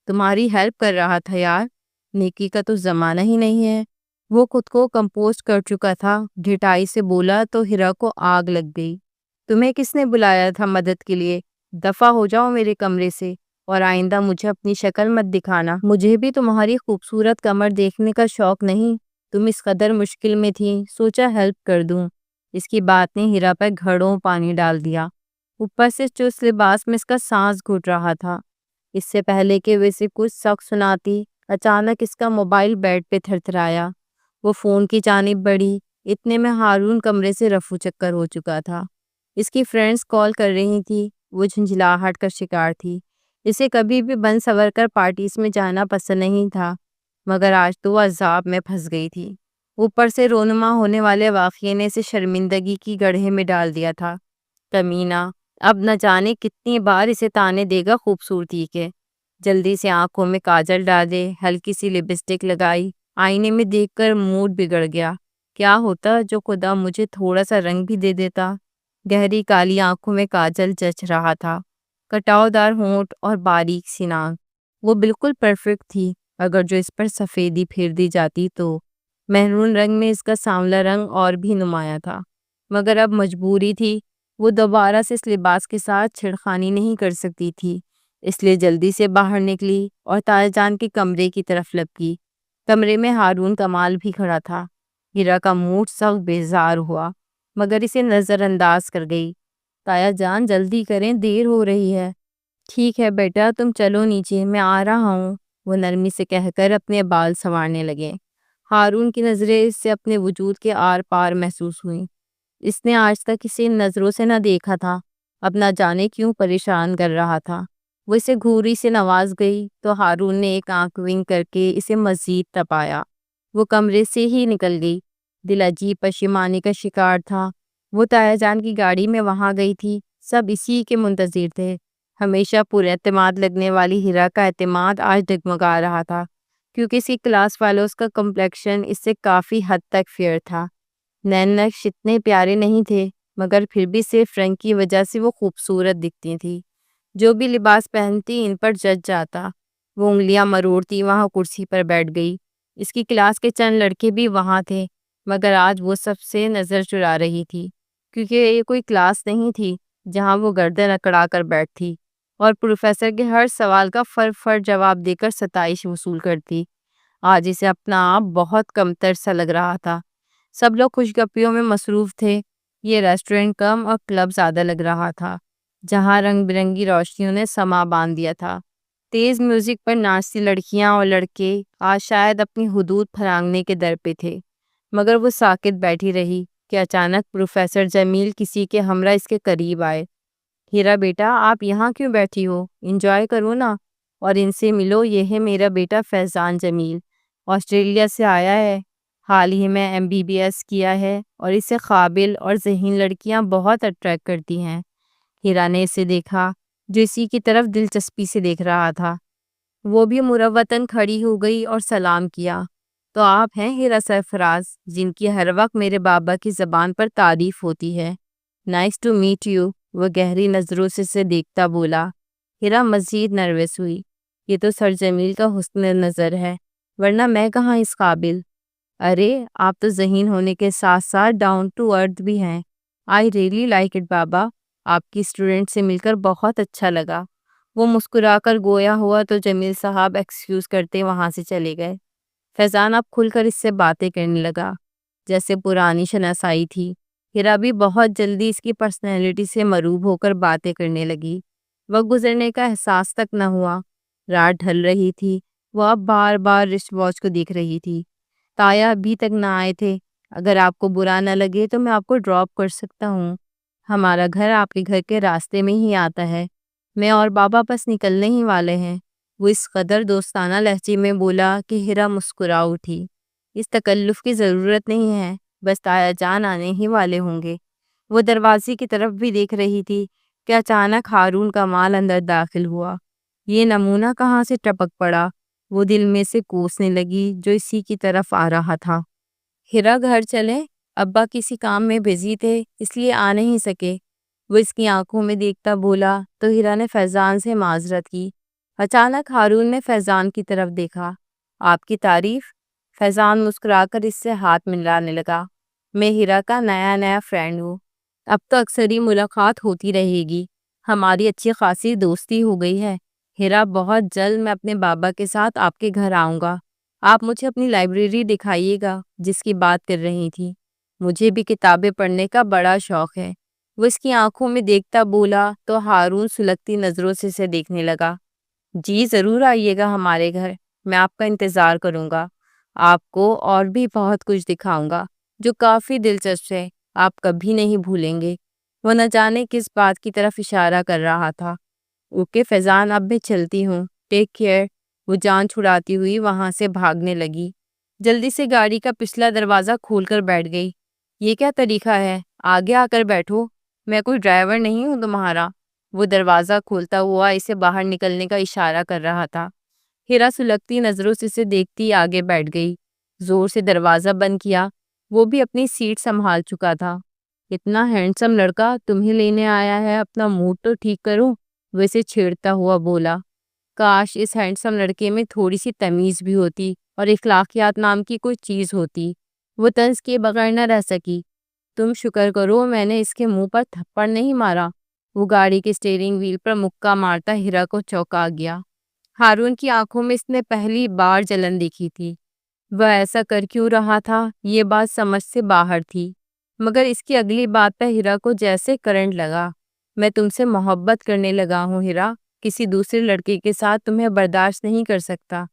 تمہاری ہیلپ کر رہا تھا یار، نیکی کا تو زمانہ ہی نہیں ہے۔ وہ خود کو کمپوز کر چکا تھا، ڈھٹائی سے بولا تو ہیرا کو آگ لگ گئی۔ تمہیں کس نے بلایا تھا مدد کے لیے؟ دفع ہو جاؤ میرے کمرے سے، اور آئندہ مجھے اپنی شکل مت دکھانا۔ مجھے بھی تمہاری خوبصورت کمر دیکھنے کا شوق نہیں، تم اس قدر مشکل میں تھی، سوچا ہیلپ کر دوں۔ اس کی بات نے ہیرا پر گھڑوں پانی ڈال دیا، اوپر سے چست لباس میں اس کا سانس گھٹ رہا تھا۔ اس سے پہلے کہ وہ اسے کچھ سخت سناتی، اچانک اس کا موبائل بیڈ پہ تھرتھرایا۔ وہ فون کی جانب بڑھی، اتنے میں ہارون کمرے سے رفو چکر ہو چکا تھا۔ اس کی فرینڈز کال کر رہی تھی، وہ جھنجھلاہٹ کا شکار تھی۔ اسے کبھی بھی بن سور کر پارٹیز میں جانا پسند نہیں تھا، مگر آج تو وہ عذاب میں پھنس گئی تھی۔ اوپر سے رونما ہونے والے واقعے نے اسے شرمندگی کی گڑھے میں ڈال دیا تھا۔ کمینہ، اب نہ جانے کتنی بار اسے تانے دے گا خوبصورتی کے۔ جلدی سے آنکھوں میں کاجل ڈالے، ہلکی سی لپسٹک لگائی، آئینے میں دیکھ کر موڈ بگڑ گیا۔ کیا ہوتا جو خدا مجھے تھوڑا سا رنگ بھی دے دیتا۔ گہری کالی آنکھوں میں کاجل جچ رہا تھا، کٹاؤ دار ہونٹ اور باریک سی ناک، وہ بالکل پرفیکٹ تھی۔ اگر جو اس پر سفیدی پھیر دی جاتی تو مہرون رنگ میں اس کا سانولا رنگ اور بھی نمایاں تھا، مگر اب مجبوری تھی، وہ دوبارہ سے اس لباس کے ساتھ چھڑخانی نہیں کر سکتی تھی، اس لیے جلدی سے باہر نکلی اور تایا جان کے کمرے کی طرف لپکی۔ کمرے میں ہارون کمال بھی کھڑا تھا۔ ہیرا کا موڈ سخت بیزار ہوا، مگر اسے نظر انداز کر گئی۔ تایا جان جلدی کریں، دیر ہو رہی ہے۔ ٹھیک ہے بیٹا، تم چلو نیچے، میں آ رہا ہوں، وہ نرمی سے کہہ کر اپنے بال سنوارنے لگے۔ ہارون کی نظریں اس سے اپنے وجود کے آر پار محسوس ہوئیں۔ اس نے آج تک اسے ان نظروں سے نہ دیکھا تھا، اب نہ جانے کیوں پریشان کر رہا تھا۔ وہ اسے گھوری سے نواز گئی تو ہارون نے ایک آنکھ ونک کر کے اسے مزید تپایا۔ وہ کمرے سے ہی نکل گئی، دل عجیب پشیمانی کا شکار تھا۔ وہ تایا جان کی گاڑی میں وہاں گئی تھی، سب اسی کے منتظر تھے۔ ہمیشہ پر اعتماد لگنے والی ہیرا کا اعتماد آج ڈگمگا رہا تھا، کیونکہ اس کی کلاس فیلوز کا کمپلیکشن اس سے کافی حد تک فیئر تھا۔ نین نقش اتنے پیارے نہیں تھے، مگر پھر بھی صرف رنگ کی وجہ سے وہ خوبصورت دکھتی تھی۔ جو بھی لباس پہنتی ان پر جچ جاتا۔ وہ انگلیاں مروڑتی وہاں کرسی پر بیٹھ گئی۔ اس کی کلاس کے چند لڑکے بھی وہاں تھے، مگر آج وہ سب سے نظر چرا رہی تھی، کیونکہ یہ کوئی کلاس نہیں تھی جہاں وہ گردن اکڑا کر بیٹھتی اور پروفیسر کے ہر سوال کا فر جواب دے کر ستائش وصول کرتی۔ آج اسے اپنا آپ بہت کمتر سا لگ رہا تھا۔ سب لوگ خوش گپیوں میں مصروف تھے، یہ ریسٹورنٹ کم اور کلب زیادہ لگ رہا تھا، جہاں رنگ برنگی روشنیوں نے سما باندھ دیا تھا۔ تیز میوزک پر ناچتی لڑکیاں اور لڑکے آج شاید اپنی حدود پھلانگنے کے در پہ تھے، مگر وہ ساکت بیٹھی رہی کہ اچانک پروفیسر جمیل کسی کے ہمراہ اس کے قریب آئے۔ ہیرا بیٹا، آپ یہاں کیوں بیٹھی ہو؟ انجوائے کرو نا، اور ان سے ملو، یہ ہے میرا بیٹا فیضان جمیل، آسٹریلیا سے آیا ہے، حال ہی میں MBBS کیا ہے، اور اسے قابل اور ذہین لڑکیاں بہت اٹریکٹ کرتی ہیں۔ ہیرا نے اسے دیکھا جو اسی کی طرف دلچسپی سے دیکھ رہا تھا۔ وہ بھی مروتاً کھڑی ہو گئی اور سلام کیا۔ تو آپ ہیں ہیرا سرفراز، جن کی ہر وقت میرے بابا کی زبان پر تعریف ہوتی ہے۔ نائس ٹو میٹ یو، وہ گہری نظروں سے دیکھتا بولا۔ ہیرا مزید نروس ہوئی۔ یہ تو سر جمیل کا حسن نظر ہے، ورنہ میں کہاں اس قابل۔ ارے آپ تو ذہین ہونے کے ساتھ ساتھ ڈاؤن ٹو ارتھ بھی ہیں۔ آئی ریئلی لائک اٹ بابا، آپ کی اسٹوڈنٹ سے مل کر بہت اچھا لگا۔ وہ مسکرا کر گویا ہوا تو جمیل صاحب ایکسکیوز کرتے وہاں سے چلے گئے۔ فیضان اب کھل کر اس سے باتیں کرنے لگا جیسے پرانی شناسائی تھی۔ ہیرا بھی بہت جلدی اس کی پرسنالٹی سے مرعوب ہو کر باتیں کرنے لگی۔ وقت گزرنے کا احساس تک نہ ہوا، رات ڈھل رہی تھی۔ وہ اب بار بار رسٹ واچ کو دیکھ رہی تھی۔ تایا ابھی تک نہ آئے تھے، اگر آپ کو برا نہ لگے تو میں آپ کو ڈراپ کر سکتا ہوں، ہمارا گھر آپ کے گھر کے راستے میں ہی آتا ہے، میں اور بابا بس نکلنے ہی والے ہیں۔ وہ اس قدر دوستانہ لہجے میں بولا کہ ہیرا مسکرا اٹھی۔ اس تکلف کی ضرورت نہیں ہے، بس تایا جان آنے ہی والے ہوں گے۔ وہ دروازے کی طرف بھی دیکھ رہی تھی کہ اچانک ہارون کمال اندر داخل ہوا۔ یہ نمونہ کہاں سے ٹپک پڑا، وہ دل میں سے کوسنے لگی جو اسی کی طرف آ رہا تھا۔ ہیرا گھر چلیں، ابا کسی کام میں بزی تھے اس لیے آ نہیں سکے۔ وہ اس کی آنکھوں میں دیکھتا بولا تو ہیرا نے فیضان سے معذرت کی۔ اچانک ہارون نے فیضان کی طرف دیکھا۔ آپ کی تعریف؟ فیضان مسکرا کر اس سے ہاتھ ملانے لگا۔ میں ہیرا کا نیا فرینڈ ہوں۔ اب تو اکثر ہی ملاقات ہوتی رہے گی۔ ہماری اچھی خاصی دوستی ہو گئی ہے۔ ہیرا بہت جلد میں اپنے بابا کے ساتھ آپ کے گھر آؤں گا۔ آپ مجھے اپنی لائبریری دکھائیے گا جس کی بات کر رہی تھی۔ مجھے بھی کتابیں پڑھنے کا بڑا شوق ہے۔ وہ اس کی آنکھوں میں دیکھتا بولا تو ہارون سلگتی نظروں سے اسے دیکھنے لگا۔ جی ضرور آئیے گا ہمارے گھر، میں آپ کا انتظار کروں گا۔ آپ کو اور بھی بہت کچھ دکھاؤں گا جو کافی دلچسپ ہے، آپ کبھی نہیں بھولیں گے۔ وہ نہ جانے کس بات کی طرف اشارہ کر رہا تھا۔ اوکے فیضان، اب میں چلتی ہوں، ٹیک کیئر۔ وہ جان چھڑاتی ہوئی وہاں سے بھاگنے لگی۔ جلدی سے گاڑی کا پچھلا دروازہ کھول کر بیٹھ گئی۔ یہ کیا طریقہ ہے؟ آگے آ کر بیٹھو، میں کوئی ڈرائیور نہیں ہوں تمہارا۔ وہ دروازہ کھولتا ہوا اسے باہر نکلنے کا اشارہ کر رہا تھا۔ ہیرا سلگتی نظروں سے اسے دیکھتی آگے بیٹھ گئی۔ زور سے دروازہ بند کیا۔ وہ بھی اپنی سیٹ سنبھال چکا تھا۔ اتنا ہینڈسم لڑکا تمہیں لینے آیا ہے، اپنا موڈ تو ٹھیک کرو، وہ اسے چھیڑتا ہوا بولا۔ کاش اس ہینڈسم لڑکے میں تھوڑی سی تمیز بھی ہوتی اور اخلاقیات نام کی کوئی چیز ہوتی۔ وہ طنز کے بغیر نہ رہ سکی۔ تم شکر کرو میں نے اس کے منہ پر تھپڑ نہیں مارا۔ وہ گاڑی کے اسٹیئرنگ وہیل پر مکہ مارتا ہیرا کو چونکا گیا۔ ہارون کی آنکھوں میں اس نے پہلی بار جلن دیکھی تھی۔ وہ ایسا کر کیوں رہا تھا یہ بات سمجھ سے باہر تھی، مگر اس کی اگلی بات پہ ہیرا کو جیسے کرنٹ لگا۔ میں تم سے محبت کرنے لگا ہوں ہیرا، کسی دوسرے لڑکے کے ساتھ تمہیں برداشت نہیں کر سکتا۔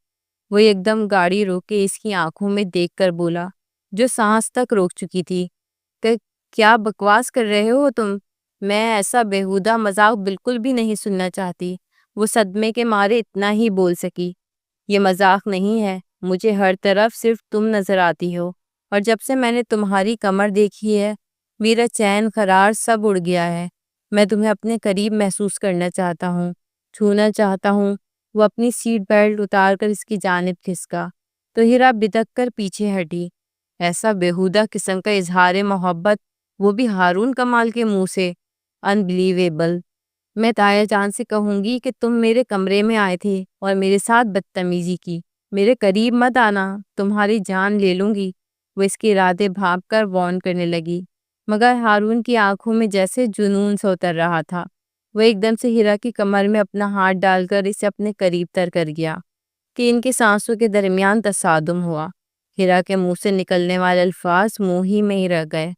وہ ایک دم گاڑی روک کے اس کی آنکھوں میں دیکھ کر بولا، جو سانس تک روک چکی تھی، کہ کیا بکواس کر رہے ہو تم؟ میں ایسا بیہودہ مذاق بالکل بھی نہیں سننا چاہتی۔ وہ صدمے کے مارے اتنا ہی بول سکی۔ یہ مذاق نہیں ہے، مجھے ہر طرف صرف تم نظر آتی ہو، اور جب سے میں نے تمہاری کمر دیکھی ہے میرا چین قرار سب اڑ گیا ہے۔ میں تمہیں اپنے قریب محسوس کرنا چاہتا ہوں، چھونا چاہتا ہوں۔ وہ اپنی سیٹ بیلٹ اتار کر اس کی جانب کھسکا تو ہیرا بدک کر پیچھے ہٹی۔ ایسا بیہودہ قسم کا اظہار محبت، وہ بھی ہارون کمال کے منہ سے، انبلیویبل۔ میں تایا جان سے کہوں گی کہ تم میرے کمرے میں آئے تھے اور میرے ساتھ بدتمیزی کی۔ میرے قریب مت آنا، تمہاری جان لے لوں گی۔ وہ اس کے ارادے بھانپ کر وارن کرنے لگی، مگر ہارون کی آنکھوں میں جیسے جنون سے اتر رہا تھا۔ وہ ایک دم سے ہیرا کی کمر میں اپنا ہاتھ ڈال کر اسے اپنے قریب تر کر گیا کہ ان کی سانسوں کے درمیان تصادم ہوا۔ ہیرا کے منہ سے نکلنے والے الفاظ منہ ہی میں ہی رہ گئے،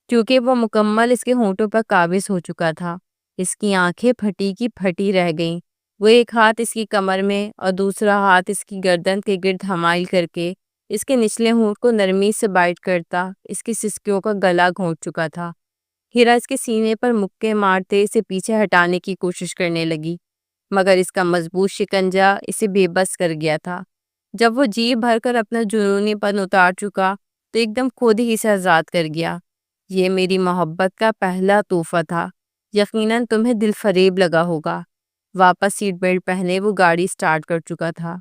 کیونکہ وہ مکمل اس کے ہونٹوں پر قابض ہو چکا تھا۔ اس کی آنکھیں پھٹی کی پھٹی رہ گئیں۔ وہ ایک ہاتھ اس کی کمر میں اور دوسرا ہاتھ اس کی گردن کے گرد حمائل کر کے اس کے نچلے ہونٹ کو نرمی سے بائٹ کرتا اس کی سسکیوں کا گلا گھونٹ چکا تھا۔ ہیرا اس کے سینے پر مکے مارتے اسے پیچھے ہٹانے کی کوشش کرنے لگی، مگر اس کا مضبوط شکنجہ اسے بے بس کر گیا تھا۔ جب وہ جی بھر کر اپنا جنونی پن اتار چکا تو ایک دم خود ہی اسے آزاد کر گیا۔ یہ میری محبت کا پہلا تحفہ تھا، یقیناً تمہیں دل فریب لگا ہوگا۔ واپس سیٹ بیلٹ پہنے وہ گاڑی سٹارٹ کر چکا تھا،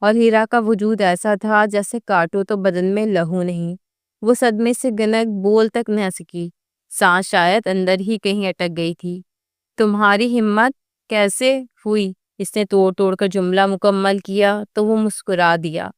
اور ہیرا کا وجود ایسا تھا جیسے کاٹو تو بدن میں لہو نہیں۔ وہ صدمے سے گنگ بول تک نہ سکی، سانس شاید اندر ہی کہیں اٹک گئی تھی۔ تمہاری ہمت کیسے ہوئی؟ اس نے توڑ توڑ کر جملہ مکمل کیا تو وہ مسکرا دیا۔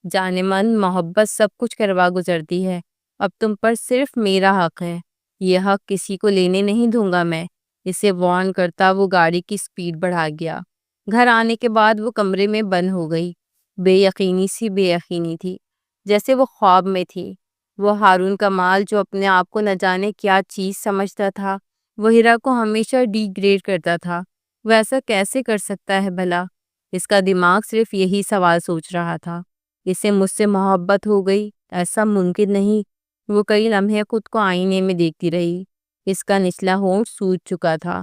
جانے من محبت سب کچھ کروا گزرتی ہے، اب تم پر صرف میرا حق ہے، یہ حق کسی کو لینے نہیں دوں گا میں۔ اسے وارن کرتا وہ گاڑی کی سپیڈ بڑھا گیا۔ گھر آنے کے بعد وہ کمرے میں بند ہو گئی، بے یقینی سی بے یقینی تھی، جیسے وہ خواب میں تھی۔ وہ ہارون کمال جو اپنے آپ کو نہ جانے کیا چیز سمجھتا تھا، وہ ہیرا کو ہمیشہ ڈی گریڈ کرتا تھا، وہ ایسا کیسے کر سکتا ہے بھلا؟ اس کا دماغ صرف یہی سوال سوچ رہا تھا۔ اسے مجھ سے محبت ہو گئی، ایسا ممکن نہیں۔ وہ کئی لمحے خود کو آئینے میں دیکھتی رہی۔ اس کا نچلا ہونٹ سوج چکا تھا۔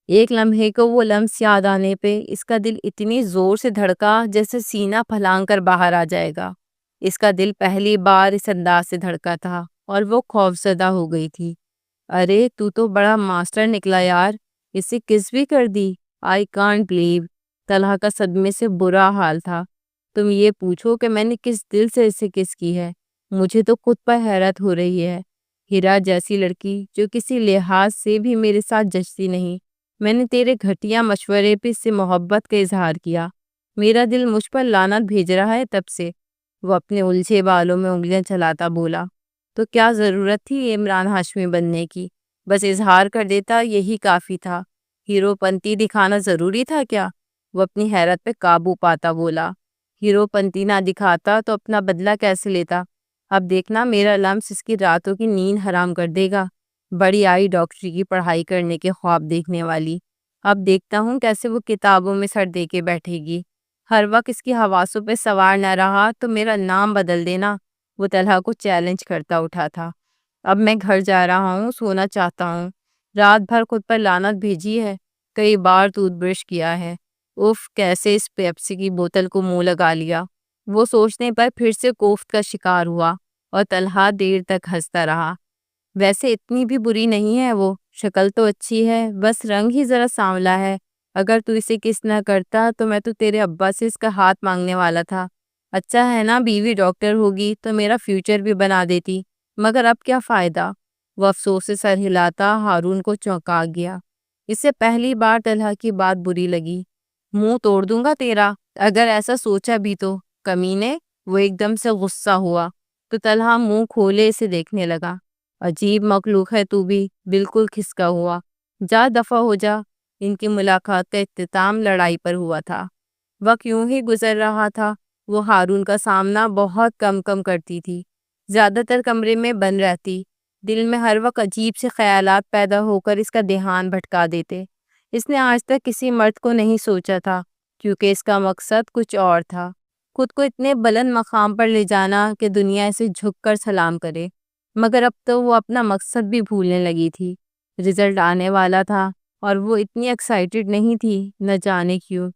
ایک لمحے کو وہ لمس یاد آنے پہ اس کا دل اتنی زور سے دھڑکا جیسے سینہ پھلانگ کر باہر آ جائے گا۔ اس کا دل پہلی بار اس انداز سے دھڑکا تھا اور وہ خوفزدہ ہو گئی تھی۔ ارے تو بڑا ماسٹر نکلا یار، اسے کس بھی کر دی۔ I can't believe. طلحہ کا صدمے سے برا حال تھا۔ تم یہ پوچھو کہ میں نے کس دل سے اسے کس کی ہے، مجھے تو خود پر حیرت ہو رہی ہے۔ ہیرا جیسی لڑکی جو کسی لحاظ سے بھی میرے ساتھ جچتی نہیں۔ میں نے تیرے گھٹیا مشورے پہ اس سے محبت کا اظہار کیا۔ میرا دل مجھ پر لعنت بھیج رہا ہے تب سے۔ وہ اپنے الجھے بالوں میں انگلیاں چلاتا بولا۔ تو کیا ضرورت تھی عمران ہاشمی بننے کی؟ بس اظہار کر دیتا، یہی کافی تھا۔ ہیرو پنتی دکھانا ضروری تھا کیا؟ وہ اپنی حیرت پہ قابو پاتا بولا۔ ہیرو پنتی نہ دکھاتا تو اپنا بدلہ کیسے لیتا؟ اب دیکھنا میرا لمس اس کی راتوں کی نیند حرام کر دے گا۔ بڑی آئی ڈاکٹری کی پڑھائی کرنے کے خواب دیکھنے والی۔ اب دیکھتا ہوں کیسے وہ کتابوں میں سر دے کے بیٹھے گی۔ ہر وقت اس کی حواسوں پہ سوار نہ رہا تو میرا نام بدل دینا۔ وہ طلحہ کو چیلنج کرتا اٹھا تھا۔ اب میں گھر جا رہا ہوں، سونا چاہتا ہوں۔ رات بھر خود پر لعنت بھیجی ہے، کئی بار ٹوتھ برش کیا ہے۔ اف، کیسے اس پیپسی کی بوتل کو منہ لگا لیا۔ وہ سوچنے پر پھر سے کوفت کا شکار ہوا اور طلحہ دیر تک ہنستا رہا۔ ویسے اتنی بھی بری نہیں ہے وہ، شکل تو اچھی ہے، بس رنگ ہی ذرا سانولا ہے۔ اگر تو اسے کس نہ کرتا تو میں تو تیرے ابا سے اس کا ہاتھ مانگنے والا تھا۔ اچھا ہے نا بیوی ڈاکٹر ہوگی تو میرا فیوچر بھی بنا دیتی، مگر اب کیا فائدہ؟ وہ افسوس سے سر ہلاتا ہارون کو چونکا گیا۔ اسے پہلی بار طلحہ کی بات بری لگی۔ منہ توڑ دوں گا تیرا اگر ایسا سوچا بھی تو، کمینے۔ وہ ایک دم سے غصہ ہوا تو طلحہ منہ کھولے اسے دیکھنے لگا۔ عجیب مخلوق ہے تو بھی، بالکل کھسکا ہوا۔ جا دفع ہو جا۔ ان کی ملاقات کا اختتام لڑائی پر ہوا تھا۔ وقت یوں ہی گزر رہا تھا۔ وہ ہارون کا سامنا بہت کم کرتی تھی، زیادہ تر کمرے میں بند رہتی۔ دل میں ہر وقت عجیب سے خیالات پیدا ہو کر اس کا دھیان بھٹکا دیتے۔ اس نے آج تک کسی مرد کو نہیں سوچا تھا، کیونکہ اس کا مقصد کچھ اور تھا، خود کو اتنے بلند مقام پر لے جانا کہ دنیا اسے جھک کر سلام کرے۔ مگر اب تو وہ اپنا مقصد بھی بھولنے لگی تھی۔ رزلٹ آنے والا تھا اور وہ اتنی ایکسائٹڈ نہیں تھی، نہ جانے کیوں۔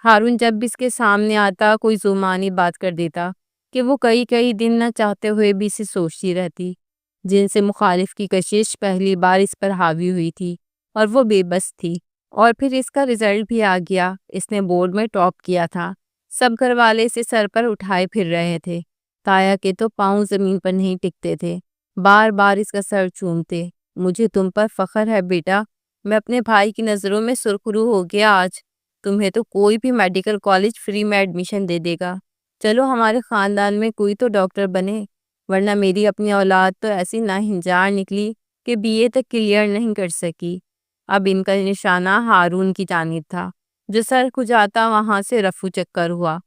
ہارون جب بھی اس کے سامنے آتا کوئی زمانی بات کر دیتا کہ وہ کئی دن نہ چاہتے ہوئے بھی اسے سوچتی رہتی۔ جن سے مخالف کی کشش پہلی بار اس پر حاوی ہوئی تھی اور وہ بے بس تھی۔ اور پھر اس کا رزلٹ بھی آ گیا۔ اس نے بورڈ میں ٹاپ کیا تھا۔ سب گھر والے اسے سر پر اٹھائے پھر رہے تھے۔ تایا کے تو پاؤں زمین پر نہیں ٹکتے تھے، بار بار اس کا سر چومتے۔ مجھے تم پر فخر ہے بیٹا، میں اپنے بھائی کی نظروں میں سرخرو ہو گیا آج۔ تمہیں تو کوئی بھی میڈیکل کالج فری میں ایڈمیشن دے دے گا۔ چلو ہمارے خاندان میں کوئی تو ڈاکٹر بنے، ورنہ میری اپنی اولاد تو ایسی ناہنجار نکلی کہ بی اے تک کلیئر نہیں کر سکی۔ اب ان کا نشانہ ہارون کی جانب تھا۔ جو سر کھجاتا وہاں سے رفو چکر ہوا۔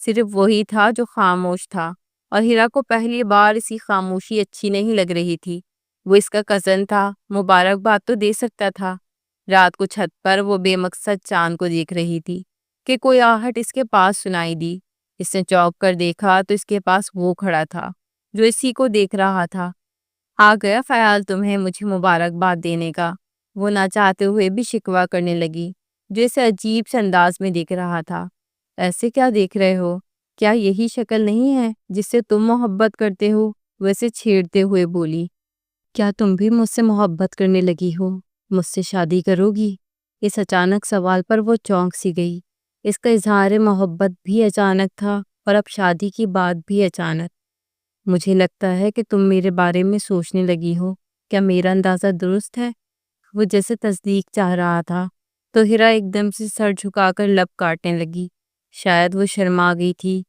صرف وہی تھا جو خاموش تھا، اور ہیرا کو پہلی بار اسی خاموشی اچھی نہیں لگ رہی تھی۔ وہ اس کا کزن تھا، مبارکباد تو دے سکتا تھا۔ رات کو چھت پر وہ بے مقصد چاند کو دیکھ رہی تھی کہ کوئی آہٹ اس کے پاس سنائی دی۔ اس نے چونک کر دیکھا تو اس کے پاس وہ کھڑا تھا جو اسی کو دیکھ رہا تھا۔ آ گیا خیال تمہیں مجھے مبارکباد دینے کا؟ وہ نہ چاہتے ہوئے بھی شکوہ کرنے لگی، جو اسے عجیب سے انداز میں دیکھ رہا تھا۔ ایسے کیا دیکھ رہے ہو؟ کیا یہی شکل نہیں ہے جس سے تم محبت کرتے ہو؟ ویسے چھیڑتے ہوئے بولی۔ کیا تم بھی مجھ سے محبت کرنے لگی ہو؟ مجھ سے شادی کرو گی؟ اس اچانک سوال پر وہ چونک سی گئی۔ اس کا اظہار محبت بھی اچانک تھا اور اب شادی کی بات بھی اچانک۔ مجھے لگتا ہے کہ تم میرے بارے میں سوچنے لگی ہو، کیا میرا اندازہ درست ہے؟ وہ جیسے تصدیق چاہ رہا تھا تو ہیرا ایک دم سے سر جھکا کر لب کاٹنے لگی۔ شاید وہ شرما گئی تھی۔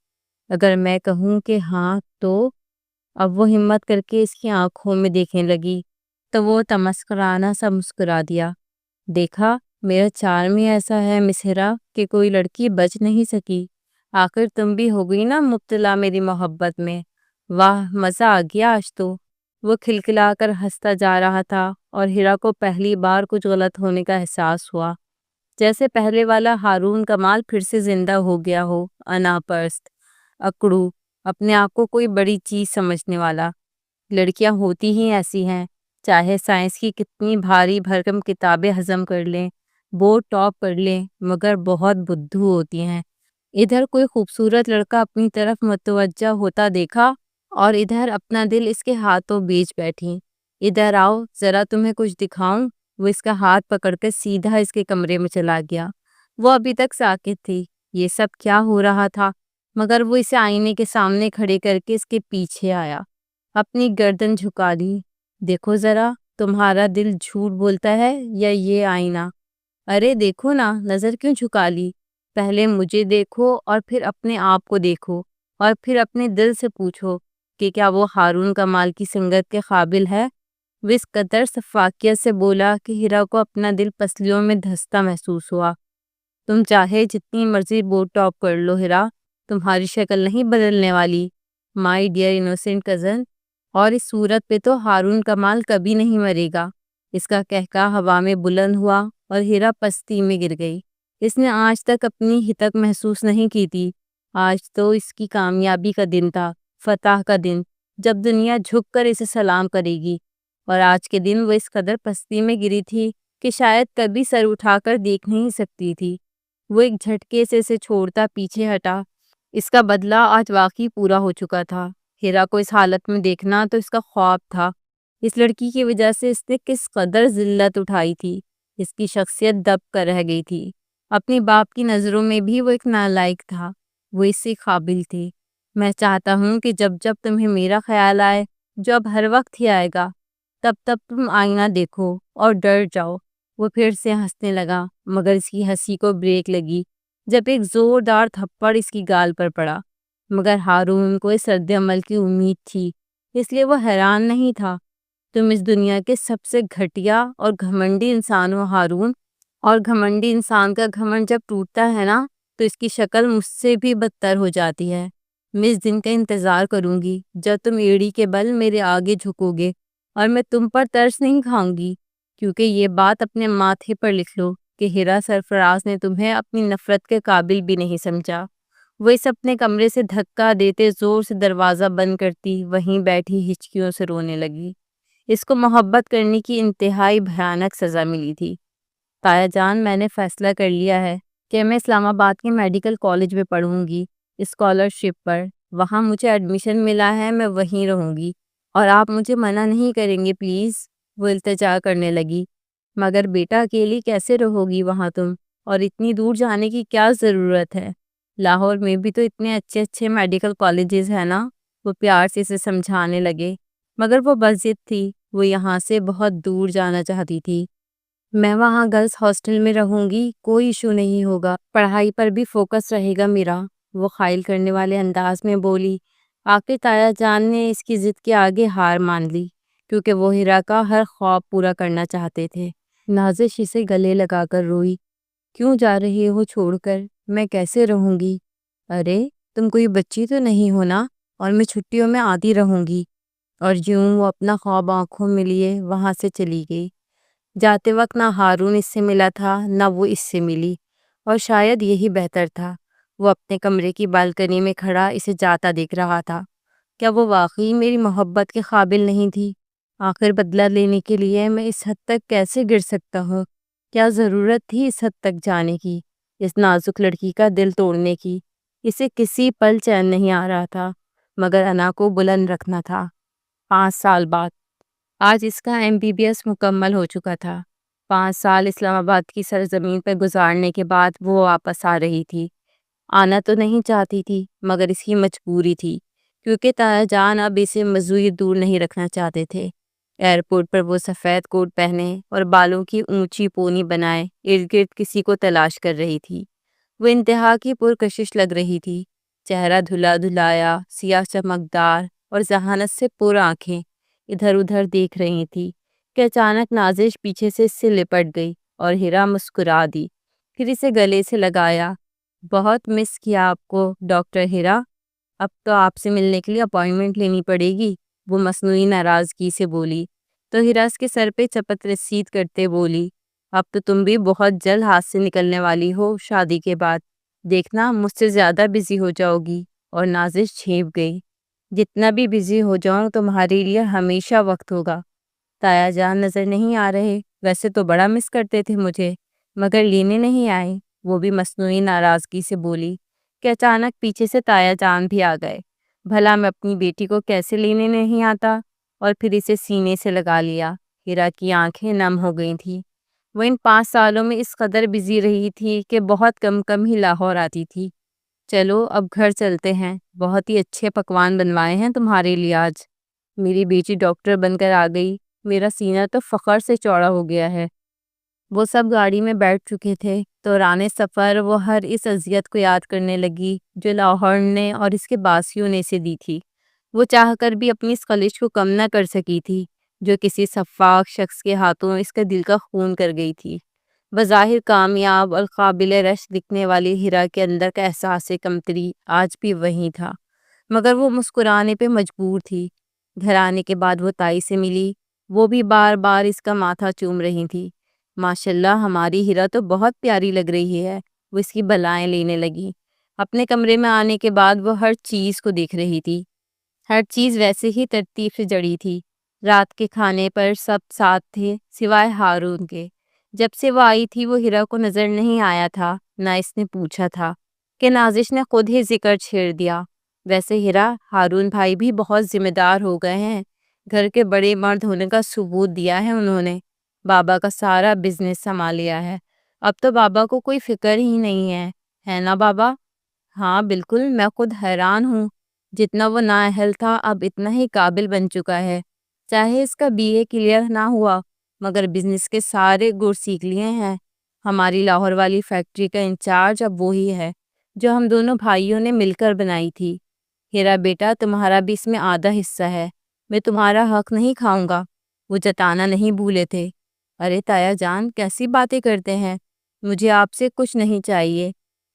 اگر میں کہوں کہ ہاں تو؟ اب وہ ہمت کر کے اس کی آنکھوں میں دیکھنے لگی تو وہ تمسکرانہ سا مسکرا دیا۔ دیکھا، میرا چارم ہی ایسا ہے مس ہیرا کہ کوئی لڑکی بچ نہیں سکی۔ آخر تم بھی ہو گئی نا مبتلا میری محبت میں۔ واہ، مزہ آ گیا آج تو۔ وہ کھلکھلا کر ہنستا جا رہا تھا اور ہیرا کو پہلی بار کچھ غلط ہونے کا احساس ہوا، جیسے پہلے والا ہارون کمال پھر سے زندہ ہو گیا ہو۔ انا پرست، اکڑو، اپنے آپ کو کوئی بڑی چیز سمجھنے والا۔ لڑکیاں ہوتی ہی ایسی ہیں، چاہے سائنس کی کتنی بھاری بھرکم کتابیں ہضم کر لیں، بورڈ ٹاپ کر لیں، مگر بہت بدھو ہوتی ہیں۔ ادھر کوئی خوبصورت لڑکا اپنی طرف متوجہ ہوتا دیکھا اور ادھر اپنا دل اس کے ہاتھوں بیچ بیٹھی۔ ادھر آؤ، ذرا تمہیں کچھ دکھاؤں۔ وہ اس کا ہاتھ پکڑ کر سیدھا اس کے کمرے میں چلا گیا۔ وہ ابھی تک ساکت تھی۔ یہ سب کیا ہو رہا تھا؟ مگر وہ اسے آئینے کے سامنے کھڑے کر کے اس کے پیچھے آیا، اپنی گردن جھکا لی۔ دیکھو ذرا، تمہارا دل جھوٹ بولتا ہے یا یہ آئینہ؟ ارے دیکھو نا، نظر کیوں جھکا لی؟ پہلے مجھے دیکھو اور پھر اپنے آپ کو دیکھو، اور پھر اپنے دل سے پوچھو کہ کیا وہ ہارون کمال کی سنگت کے قابل ہے؟ وہ اس قدر شفافیت سے بولا کہ ہیرا کو اپنا دل پسلیوں میں دھستا محسوس ہوا۔ تم چاہے جتنی مرضی بوٹ ٹاپ کر لو ہیرا، تمہاری شکل نہیں بدلنے والی، مائی ڈیئر انوسینٹ کزن، اور اس صورت پہ تو ہارون کمال کبھی نہیں مرے گا۔ اس کا کہکا ہوا میں بلند ہوا اور ہیرا پستی میں گر گئی۔ اس نے آج تک اپنی ہتک محسوس نہیں کی تھی۔ آج تو اس کی کامیابی کا دن تھا، فتح کا دن، جب دنیا جھک کر اسے سلام کرے گی۔ اور آج کے دن وہ اس قدر پستی میں گری تھی کہ شاید کبھی سر اٹھا کر دیکھ نہیں سکتی تھی۔ وہ ایک جھٹکے سے اسے چھوڑتا پیچھے ہٹا۔ اس کا بدلہ آج واقعی پورا ہو چکا تھا۔ ہیرا کو اس حالت میں دیکھنا تو اس کا خواب تھا۔ اس لڑکی کی وجہ سے اس نے کس قدر ذلت اٹھائی تھی۔ اس کی شخصیت دب کر رہ گئی تھی۔ اپنی باپ کی نظروں میں بھی وہ ایک نالائق تھا۔ وہ اس سے قابل تھی۔ میں چاہتا ہوں کہ جب جب تمہیں میرا خیال آئے، جو اب ہر وقت ہی آئے گا، تب تب تم آئینہ دیکھو اور ڈر جاؤ۔ وہ پھر سے ہنسنے لگا، مگر اس کی ہنسی کو بریک لگی جب ایک زوردار تھپڑ اس کی گال پر پڑا۔ مگر ہارون کو اس رد عمل کی امید تھی، اس لیے وہ حیران نہیں تھا۔ تم اس دنیا کے سب سے گھٹیا اور گھمنڈی انسان ہو ہارون، اور گھمنڈی انسان کا گھمنڈ جب ٹوٹتا ہے نا، تو اس کی شکل مجھ سے بھی بدتر ہو جاتی ہے۔ میں اس دن کا انتظار کروں گی جب تم ایڑی کے بل میرے آگے جھکو گے، اور میں تم پر ترس نہیں کھاؤں گی، کیونکہ یہ بات اپنے ماتھے پر لکھ لو کہ ہیرا سرفراز نے تمہیں اپنی نفرت کے قابل بھی نہیں سمجھا۔ وہ اس اپنے کمرے سے دھکا دیتے زور سے دروازہ بند کرتی وہیں بیٹھی ہچکیوں سے رونے لگی۔ اس کو محبت کرنے کی انتہائی بھیانک سزا ملی تھی۔ تایا جان، میں نے فیصلہ کر لیا ہے کہ میں اسلام آباد کے میڈیکل کالج میں پڑھوں گی، اسکالرشپ پر۔ وہاں مجھے ایڈمیشن ملا ہے، میں وہیں رہوں گی، اور آپ مجھے منع نہیں کریں گے پلیز، وہ التجا کرنے لگی۔ مگر بیٹا، اکیلی کیسے رہو گی وہاں تم؟ اور اتنی دور جانے کی کیا ضرورت ہے؟ لاہور میں بھی تو اتنے اچھے اچھے میڈیکل کالجز ہیں نا، وہ پیار سے اسے سمجھانے لگے۔ مگر وہ بضد تھی، وہ یہاں سے بہت دور جانا چاہتی تھی۔ میں وہاں گرلز ہاسٹل میں رہوں گی، کوئی ایشو نہیں ہوگا، پڑھائی پر بھی فوکس رہے گا میرا، وہ خائل کرنے والے انداز میں بولی۔ آخر تایا جان نے اس کی ضد کے آگے ہار مان لی، کیونکہ وہ ہیرا کا ہر خواب پورا کرنا چاہتے تھے۔ نازش اسے گلے لگا کر روئی۔ کیوں جا رہی ہو چھوڑ کر؟ میں کیسے رہوں گی؟ ارے تم کوئی بچی تو نہیں ہو نا، اور میں چھٹیوں میں آتی رہوں گی۔ اور یوں وہ اپنا خواب آنکھوں میں لیے وہاں سے چلی گئی۔ جاتے وقت نہ ہارون اس سے ملا تھا، نہ وہ اس سے ملی، اور شاید یہی بہتر تھا۔ وہ اپنے کمرے کی بالکنی میں کھڑا اسے جاتا دیکھ رہا تھا۔ کیا وہ واقعی میری محبت کے قابل نہیں تھی؟ آخر بدلہ لینے کے لیے میں اس حد تک کیسے گر سکتا ہوں؟ کیا ضرورت تھی اس حد تک جانے کی، اس نازک لڑکی کا دل توڑنے کی؟ اسے کسی پل چین نہیں آ رہا تھا، مگر انا کو بلند رکھنا تھا۔ 5 سال بعد آج اس کا MBBS مکمل ہو چکا تھا۔ 5 سال اسلام آباد کی سرزمین پر گزارنے کے بعد وہ واپس آ رہی تھی۔ آنا تو نہیں چاہتی تھی، مگر اس کی مجبوری تھی، کیونکہ تایا جان اب اسے مزید دور نہیں رکھنا چاہتے تھے۔ ایئرپورٹ پر وہ سفید کوٹ پہنے اور بالوں کی اونچی پونی بنائے ارد گرد کسی کو تلاش کر رہی تھی۔ وہ انتہا کی پرکشش لگ رہی تھی، چہرہ دھلا دھلایا، سیاہ چمکدار اور ذہانت سے پر آنکھیں ادھر ادھر دیکھ رہی تھی کہ اچانک نازش پیچھے سے اس سے لپٹ گئی اور ہیرا مسکرا دی، پھر اسے گلے سے لگایا۔ بہت مس کیا آپ کو ڈاکٹر ہیرا، اب تو آپ سے ملنے کے لیے اپائنٹمنٹ لینی پڑے گی، وہ مصنوعی ناراضگی سے بولی۔ تو ہیرا اس کے سر پہ چپت رسید کرتے بولی، اب تو تم بھی بہت جلد ہاتھ سے نکلنے والی ہو شادی کے بعد، دیکھنا مجھ سے زیادہ بزی ہو جاؤ گی۔ اور نازش چھینپ گئی۔ جتنا بھی بزی ہو جاؤں تمہارے لیے ہمیشہ وقت ہوگا۔ تایا جان نظر نہیں آ رہے، ویسے تو بڑا مس کرتے تھے مجھے، مگر لینے نہیں آئے، وہ بھی مصنوعی ناراضگی سے بولی کہ اچانک پیچھے سے تایا جان بھی آ گئے۔ بھلا میں اپنی بیٹی کو کیسے لینے نہیں آتا؟ اور پھر اسے سینے سے لگا لیا۔ ہیرا کی آنکھیں نم ہو گئی تھی۔ وہ ان 5 سالوں میں اس قدر بزی رہی تھی کہ بہت کم ہی لاہور آتی تھی۔ چلو اب گھر چلتے ہیں، بہت ہی اچھے پکوان بنوائے ہیں تمہارے لیے آج۔ میری بیٹی ڈاکٹر بن کر آ گئی، میرا سینہ تو فخر سے چوڑا ہو گیا ہے۔ وہ سب گاڑی میں بیٹھ چکے تھے۔ دوران سفر وہ ہر اس اذیت کو یاد کرنے لگی جو لاہور نے اور اس کے باسیوں نے اسے دی تھی۔ وہ چاہ کر بھی اپنی اس خلش کو کم نہ کر سکی تھی جو کسی سفاک شخص کے ہاتھوں اس کا دل کا خون کر گئی تھی۔ بظاہر کامیاب اور قابل رشک دکھنے والی ہیرا کے اندر کا احساس کمتری آج بھی وہیں تھا، مگر وہ مسکرانے پہ مجبور تھی۔ گھر آنے کے بعد وہ تائی سے ملی، وہ بھی بار بار اس کا ماتھا چوم رہی تھی۔ ماشاءاللہ ہماری ہیرا تو بہت پیاری لگ رہی ہے، وہ اس کی بلائیں لینے لگی۔ اپنے کمرے میں آنے کے بعد وہ ہر چیز کو دیکھ رہی تھی۔ ہر چیز ویسے ہی ترتیب سے جڑی تھی۔ رات کے کھانے پر سب ساتھ تھے سوائے ہارون کے۔ جب سے وہ آئی تھی وہ ہیرا کو نظر نہیں آیا تھا، نہ اس نے پوچھا تھا کہ نازش نے خود ہی ذکر چھیڑ دیا۔ ویسے ہیرا، ہارون بھائی بھی بہت ذمہ دار ہو گئے ہیں، گھر کے بڑے مرد ہونے کا ثبوت دیا ہے انہوں نے۔ بابا کا سارا بزنس سنبھال لیا ہے، اب تو بابا کو کوئی فکر ہی نہیں ہے نا بابا؟ ہاں بالکل، میں خود حیران ہوں، جتنا وہ نااہل تھا اب اتنا ہی قابل بن چکا ہے۔ چاہے اس کا BA کلیئر نہ ہوا مگر بزنس کے سارے گر سیکھ لیے ہیں۔ ہماری لاہور والی فیکٹری کا انچارج اب وہی ہے جو ہم دونوں بھائیوں نے مل کر بنائی تھی۔ ہیرا بیٹا، تمہارا بھی اس میں آدھا حصہ ہے، میں تمہارا حق نہیں کھاؤں گا۔ وہ جتانا نہیں بھولے تھے۔ ارے تایا جان، کیسی باتیں کرتے ہیں، مجھے آپ سے کچھ نہیں چاہیے۔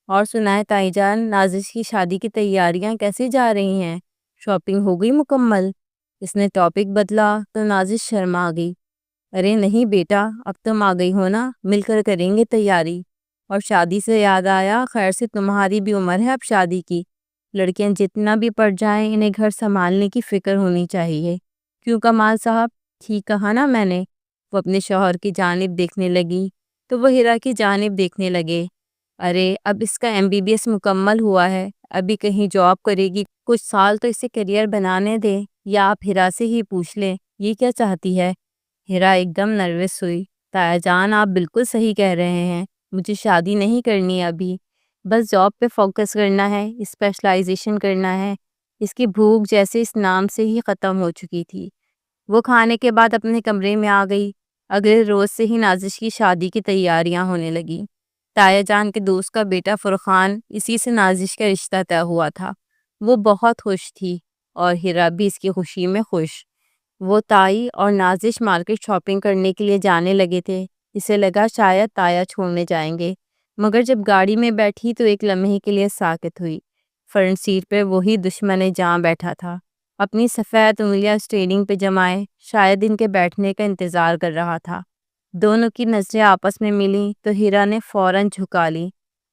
اور سنائے تائی جان، نازش کی شادی کی تیاریاں کیسے جا رہی ہیں؟ شاپنگ ہو گئی مکمل؟ اس نے ٹاپک بدلا تو نازش شرما گئی۔ ارے نہیں بیٹا، اب تم آ گئی ہو نا، مل کر کریں گے تیاری۔ اور شادی سے یاد آیا، خیر سے تمہاری بھی عمر ہے اب شادی کی۔ لڑکیاں جتنا بھی پڑ جائیں انہیں گھر سنبھالنے کی فکر ہونی چاہیے۔ کیوں کمال صاحب، ٹھیک کہا نا میں نے؟ وہ اپنے شوہر کی جانب دیکھنے لگی تو وہ ہیرا کی جانب دیکھنے لگے۔ ارے اب اس کا MBBS مکمل ہوا ہے، ابھی کہیں جاب کرے گی، کچھ سال تو اسے کیریئر بنانے دے، یا آپ ہیرا سے ہی پوچھ لیں یہ کیا چاہتی ہے۔ ہیرا ایک دم نروس ہوئی۔ تایا جان، آپ بالکل صحیح کہہ رہے ہیں، مجھے شادی نہیں کرنی ابھی، بس جاب پہ فوکس کرنا ہے، اسپیشلائزیشن کرنا ہے۔ اس کی بھوک جیسے اس نام سے ہی ختم ہو چکی تھی۔ وہ کھانے کے بعد اپنے کمرے میں آ گئی۔ اگلے روز سے ہی نازش کی شادی کی تیاریاں ہونے لگی۔ تایا جان کے دوست کا بیٹا فرقان، اسی سے نازش کا رشتہ طے ہوا تھا۔ وہ بہت خوش تھی اور ہیرا بھی اس کی خوشی میں خوش۔ وہ تائی اور نازش مارکیٹ شاپنگ کرنے کے لیے جانے لگے تھے۔ اسے لگا شاید تایا چھوڑنے جائیں گے، مگر جب گاڑی میں بیٹھی تو ایک لمحے کے لیے ساکت ہوئی۔ فرنٹ سیٹ پہ وہی دشمن جاں بیٹھا تھا، اپنی سفید انگلیاں اسٹیئرنگ پہ جمائے، شاید ان کے بیٹھنے کا انتظار کر رہا تھا۔ دونوں کی نظریں آپس میں ملیں تو ہیرا نے فوراً جھکا لی،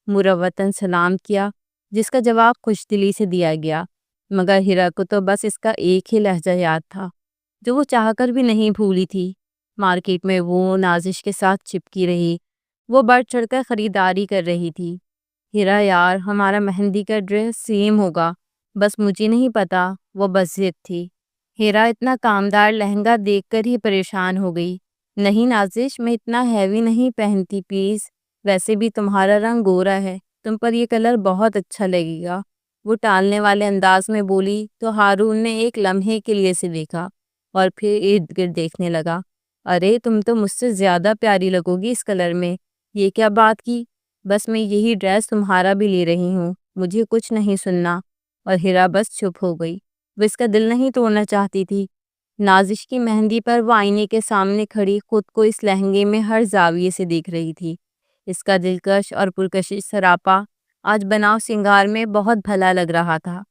مروتاً سلام کیا، جس کا جواب خوش دلی سے دیا گیا، مگر ہیرا کو تو بس اس کا ایک ہی لہجہ یاد تھا جو وہ چاہ کر بھی نہیں بھولی تھی۔ مارکیٹ میں وہ نازش کے ساتھ چپکی رہی، وہ بڑھ چڑھ کر خریداری کر رہی تھی۔ ہیرا یار، ہمارا مہندی کا ڈریس سیم ہوگا، بس مجھے نہیں پتا، وہ بس ضد تھی۔ ہیرا اتنا کامدار لہنگا دیکھ کر ہی پریشان ہو گئی۔ نہیں نازش، میں اتنا ہیوی نہیں پہنتی پلیز، ویسے بھی تمہارا رنگ گورا ہے، تم پر یہ کلر بہت اچھا لگے گا۔ وہ ٹالنے والے انداز میں بولی تو ہارون نے ایک لمحے کے لیے اسے دیکھا اور پھر ارد گرد دیکھنے لگا۔ ارے تم تو مجھ سے زیادہ پیاری لگو گی اس کلر میں، یہ کیا بات کی؟ بس میں یہی ڈریس تمہارا بھی لے رہی ہوں، مجھے کچھ نہیں سننا۔ اور ہیرا بس چپ ہو گئی، وہ اس کا دل نہیں توڑنا چاہتی تھی۔ نازش کی مہندی پر وہ آئینے کے سامنے کھڑی خود کو اس لہنگے میں ہر زاویے سے دیکھ رہی تھی۔ اس کا دلکش اور پرکشش سراپا آج بناؤ سنگار میں بہت بھلا لگ رہا تھا۔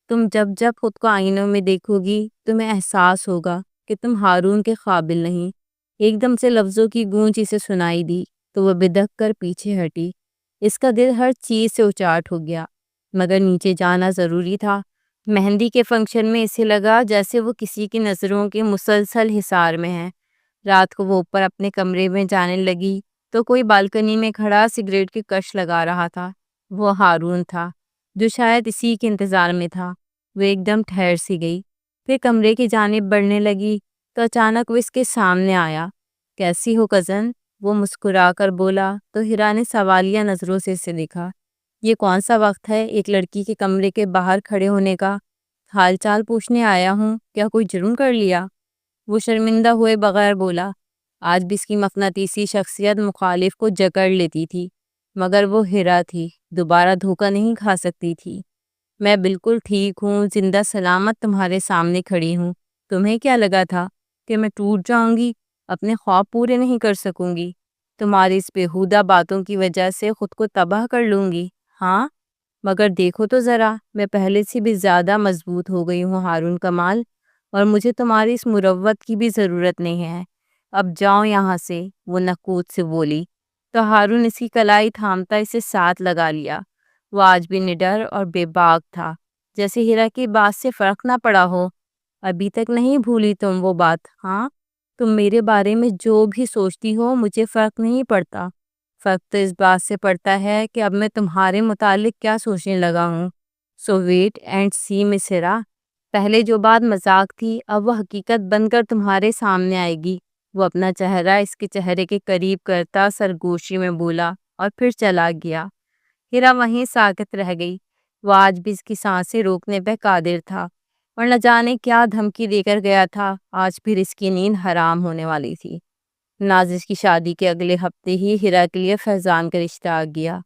تم جب جب خود کو آئینوں میں دیکھو گی تمہیں احساس ہوگا کہ تم ہارون کے قابل نہیں۔ ایک دم سے لفظوں کی گونج اسے سنائی دی تو وہ بدک کر پیچھے ہٹی۔ اس کا دل ہر چیز سے اچاٹ ہو گیا، مگر نیچے جانا ضروری تھا۔ مہندی کے فنکشن میں اسے لگا جیسے وہ کسی کی نظروں کے مسلسل حصار میں ہے۔ رات کو وہ اوپر اپنے کمرے میں جانے لگی تو کوئی بالکنی میں کھڑا سگریٹ کی کش لگا رہا تھا۔ وہ ہارون تھا جو شاید اسی کے انتظار میں تھا۔ وہ ایک دم ٹھہر سی گئی، پھر کمرے کی جانب بڑھنے لگی تو اچانک وہ اس کے سامنے آیا۔ کیسی ہو کزن؟ وہ مسکرا کر بولا تو ہیرا نے سوالیہ نظروں سے اسے دیکھا۔ یہ کون سا وقت ہے ایک لڑکی کے کمرے کے باہر کھڑے ہونے کا؟ حال چال پوچھنے آیا ہوں، کیا کوئی جرم کر لیا؟ وہ شرمندہ ہوئے بغیر بولا۔ آج بھی اس کی مقناطیسی شخصیت مخالف کو جکڑ لیتی تھی، مگر وہ ہیرا تھی، دوبارہ دھوکہ نہیں کھا سکتی تھی۔ میں بالکل ٹھیک ہوں، زندہ سلامت تمہارے سامنے کھڑی ہوں۔ تمہیں کیا لگا تھا کہ میں ٹوٹ جاؤں گی، اپنے خواب پورے نہیں کر سکوں گی، تمہاری اس بیہودہ باتوں کی وجہ سے خود کو تباہ کر لوں گی؟ ہاں، مگر دیکھو تو ذرا، میں پہلے سے بھی زیادہ مضبوط ہو گئی ہوں ہارون کمال، اور مجھے تمہاری اس مروت کی بھی ضرورت نہیں ہے۔ اب جاؤ یہاں سے، وہ نکوت سے بولی۔ تو ہارون اس کی کلائی تھامتا اسے ساتھ لگا لیا۔ وہ آج بھی نڈر اور بے باک تھا، جیسے ہیرا کی بات سے فرق نہ پڑا ہو۔ ابھی تک نہیں بھولی تم وہ بات؟ ہاں، تم میرے بارے میں جو بھی سوچتی ہو مجھے فرق نہیں پڑتا۔ فرق تو اس بات سے پڑتا ہے کہ اب میں تمہارے متعلق کیا سوچنے لگا ہوں۔ سو ویٹ اینڈ سی مس ہیرا، پہلے جو بات مذاق تھی اب وہ حقیقت بن کر تمہارے سامنے آئے گی۔ وہ اپنا چہرہ اس کے چہرے کے قریب کرتا سرگوشی میں بولا اور پھر چلا گیا۔ ہیرا وہیں ساکت رہ گئی۔ وہ آج بھی اس کی سانسیں روکنے پہ قادر تھا، اور نہ جانے کیا دھمکی دے کر گیا تھا، آج پھر اس کی نیند حرام ہونے والی تھی۔ نازش کی شادی کے اگلے ہفتے ہی ہیرا کے لیے فیضان کا رشتہ آ گیا۔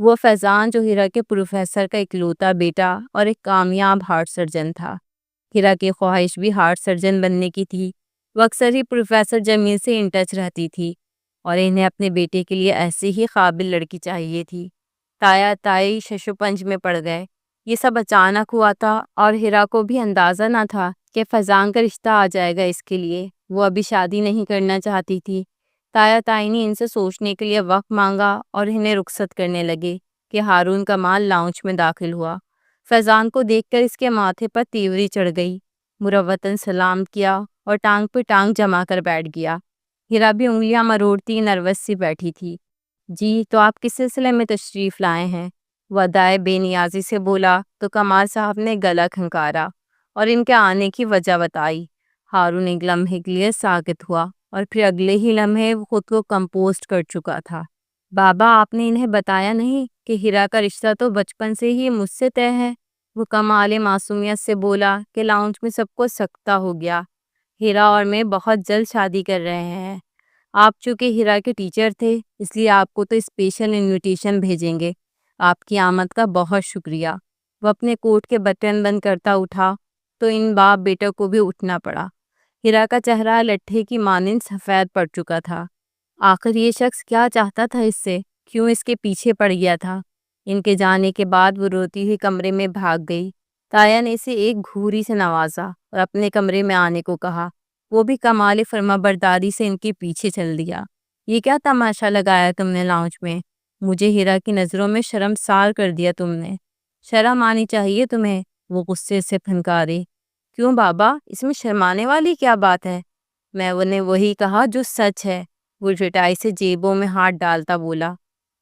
وہ فیضان جو ہیرا کے پروفیسر کا اکلوتا بیٹا اور ایک کامیاب ہارٹ سرجن تھا۔ ہیرا کی خواہش بھی ہارٹ سرجن بننے کی تھی۔ وہ اکثر ہی پروفیسر جمیل سے ان ٹچ رہتی تھی، اور انہیں اپنے بیٹے کے لیے ایسی ہی قابل لڑکی چاہیے تھی۔ تایا تائی ششو پنج میں پڑ گئے۔ یہ سب اچانک ہوا تھا، اور ہیرا کو بھی اندازہ نہ تھا کہ فیضان کا رشتہ آ جائے گا اس کے لیے۔ وہ ابھی شادی نہیں کرنا چاہتی تھی۔ تایا تائی نے ان سے سوچنے کے لیے وقت مانگا اور انہیں رخصت کرنے لگے کہ ہارون کمال لاؤنج میں داخل ہوا۔ فیضان کو دیکھ کر اس کے ماتھے پر تیوری چڑھ گئی۔ مروتاً سلام کیا اور ٹانگ پہ ٹانگ جما کر بیٹھ گیا۔ ہیرا بھی انگلیاں مروڑتی نروس سی بیٹھی تھی۔ جی، تو آپ کس سلسلے میں تشریف لائے ہیں؟ وہ ادائے بے نیازی سے بولا تو کمال صاحب نے گلا کھنکارا اور ان کے آنے کی وجہ بتائی۔ ہارون ایک لمحے کے لیے ساکت ہوا، اور پھر اگلے ہی لمحے وہ خود کو کمپوزڈ کر چکا تھا۔ بابا، آپ نے انہیں بتایا نہیں کہ ہیرا کا رشتہ تو بچپن سے ہی مجھ سے طے ہے؟ وہ کمال معصومیت سے بولا کہ لاؤنج میں سب کو سکتہ ہو گیا۔ ہیرا اور میں بہت جلد شادی کر رہے ہیں۔ آپ چونکہ ہیرا کے ٹیچر تھے، اس لیے آپ کو تو اسپیشل انویٹیشن بھیجیں گے۔ آپ کی آمد کا بہت شکریہ۔ وہ اپنے کوٹ کے بٹن بند کرتا اٹھا تو ان باپ بیٹا کو بھی اٹھنا پڑا۔ ہیرا کا چہرہ لٹھے کی مانند سفید پڑ چکا تھا۔ آخر یہ شخص کیا چاہتا تھا اس سے؟ کیوں اس کے پیچھے پڑ گیا تھا؟ ان کے جانے کے بعد وہ روتی ہوئی کمرے میں بھاگ گئی۔ تایا نے اسے ایک گھوری سے نوازا اور اپنے کمرے میں آنے کو کہا۔ وہ بھی کمال فرمانبرداری سے ان کے پیچھے چل دیا۔ یہ کیا تماشا لگایا تم نے لاؤنج میں؟ مجھے ہیرا کی نظروں میں شرمسار کر دیا تم نے۔ شرم آنی چاہیے تمہیں، وہ غصے سے پھنکارے۔ کیوں بابا، اس میں شرمانے والی کیا بات ہے؟ میں انہیں وہی کہا جو سچ ہے، وہ رٹائی سے جیبوں میں ہاتھ ڈالتا بولا۔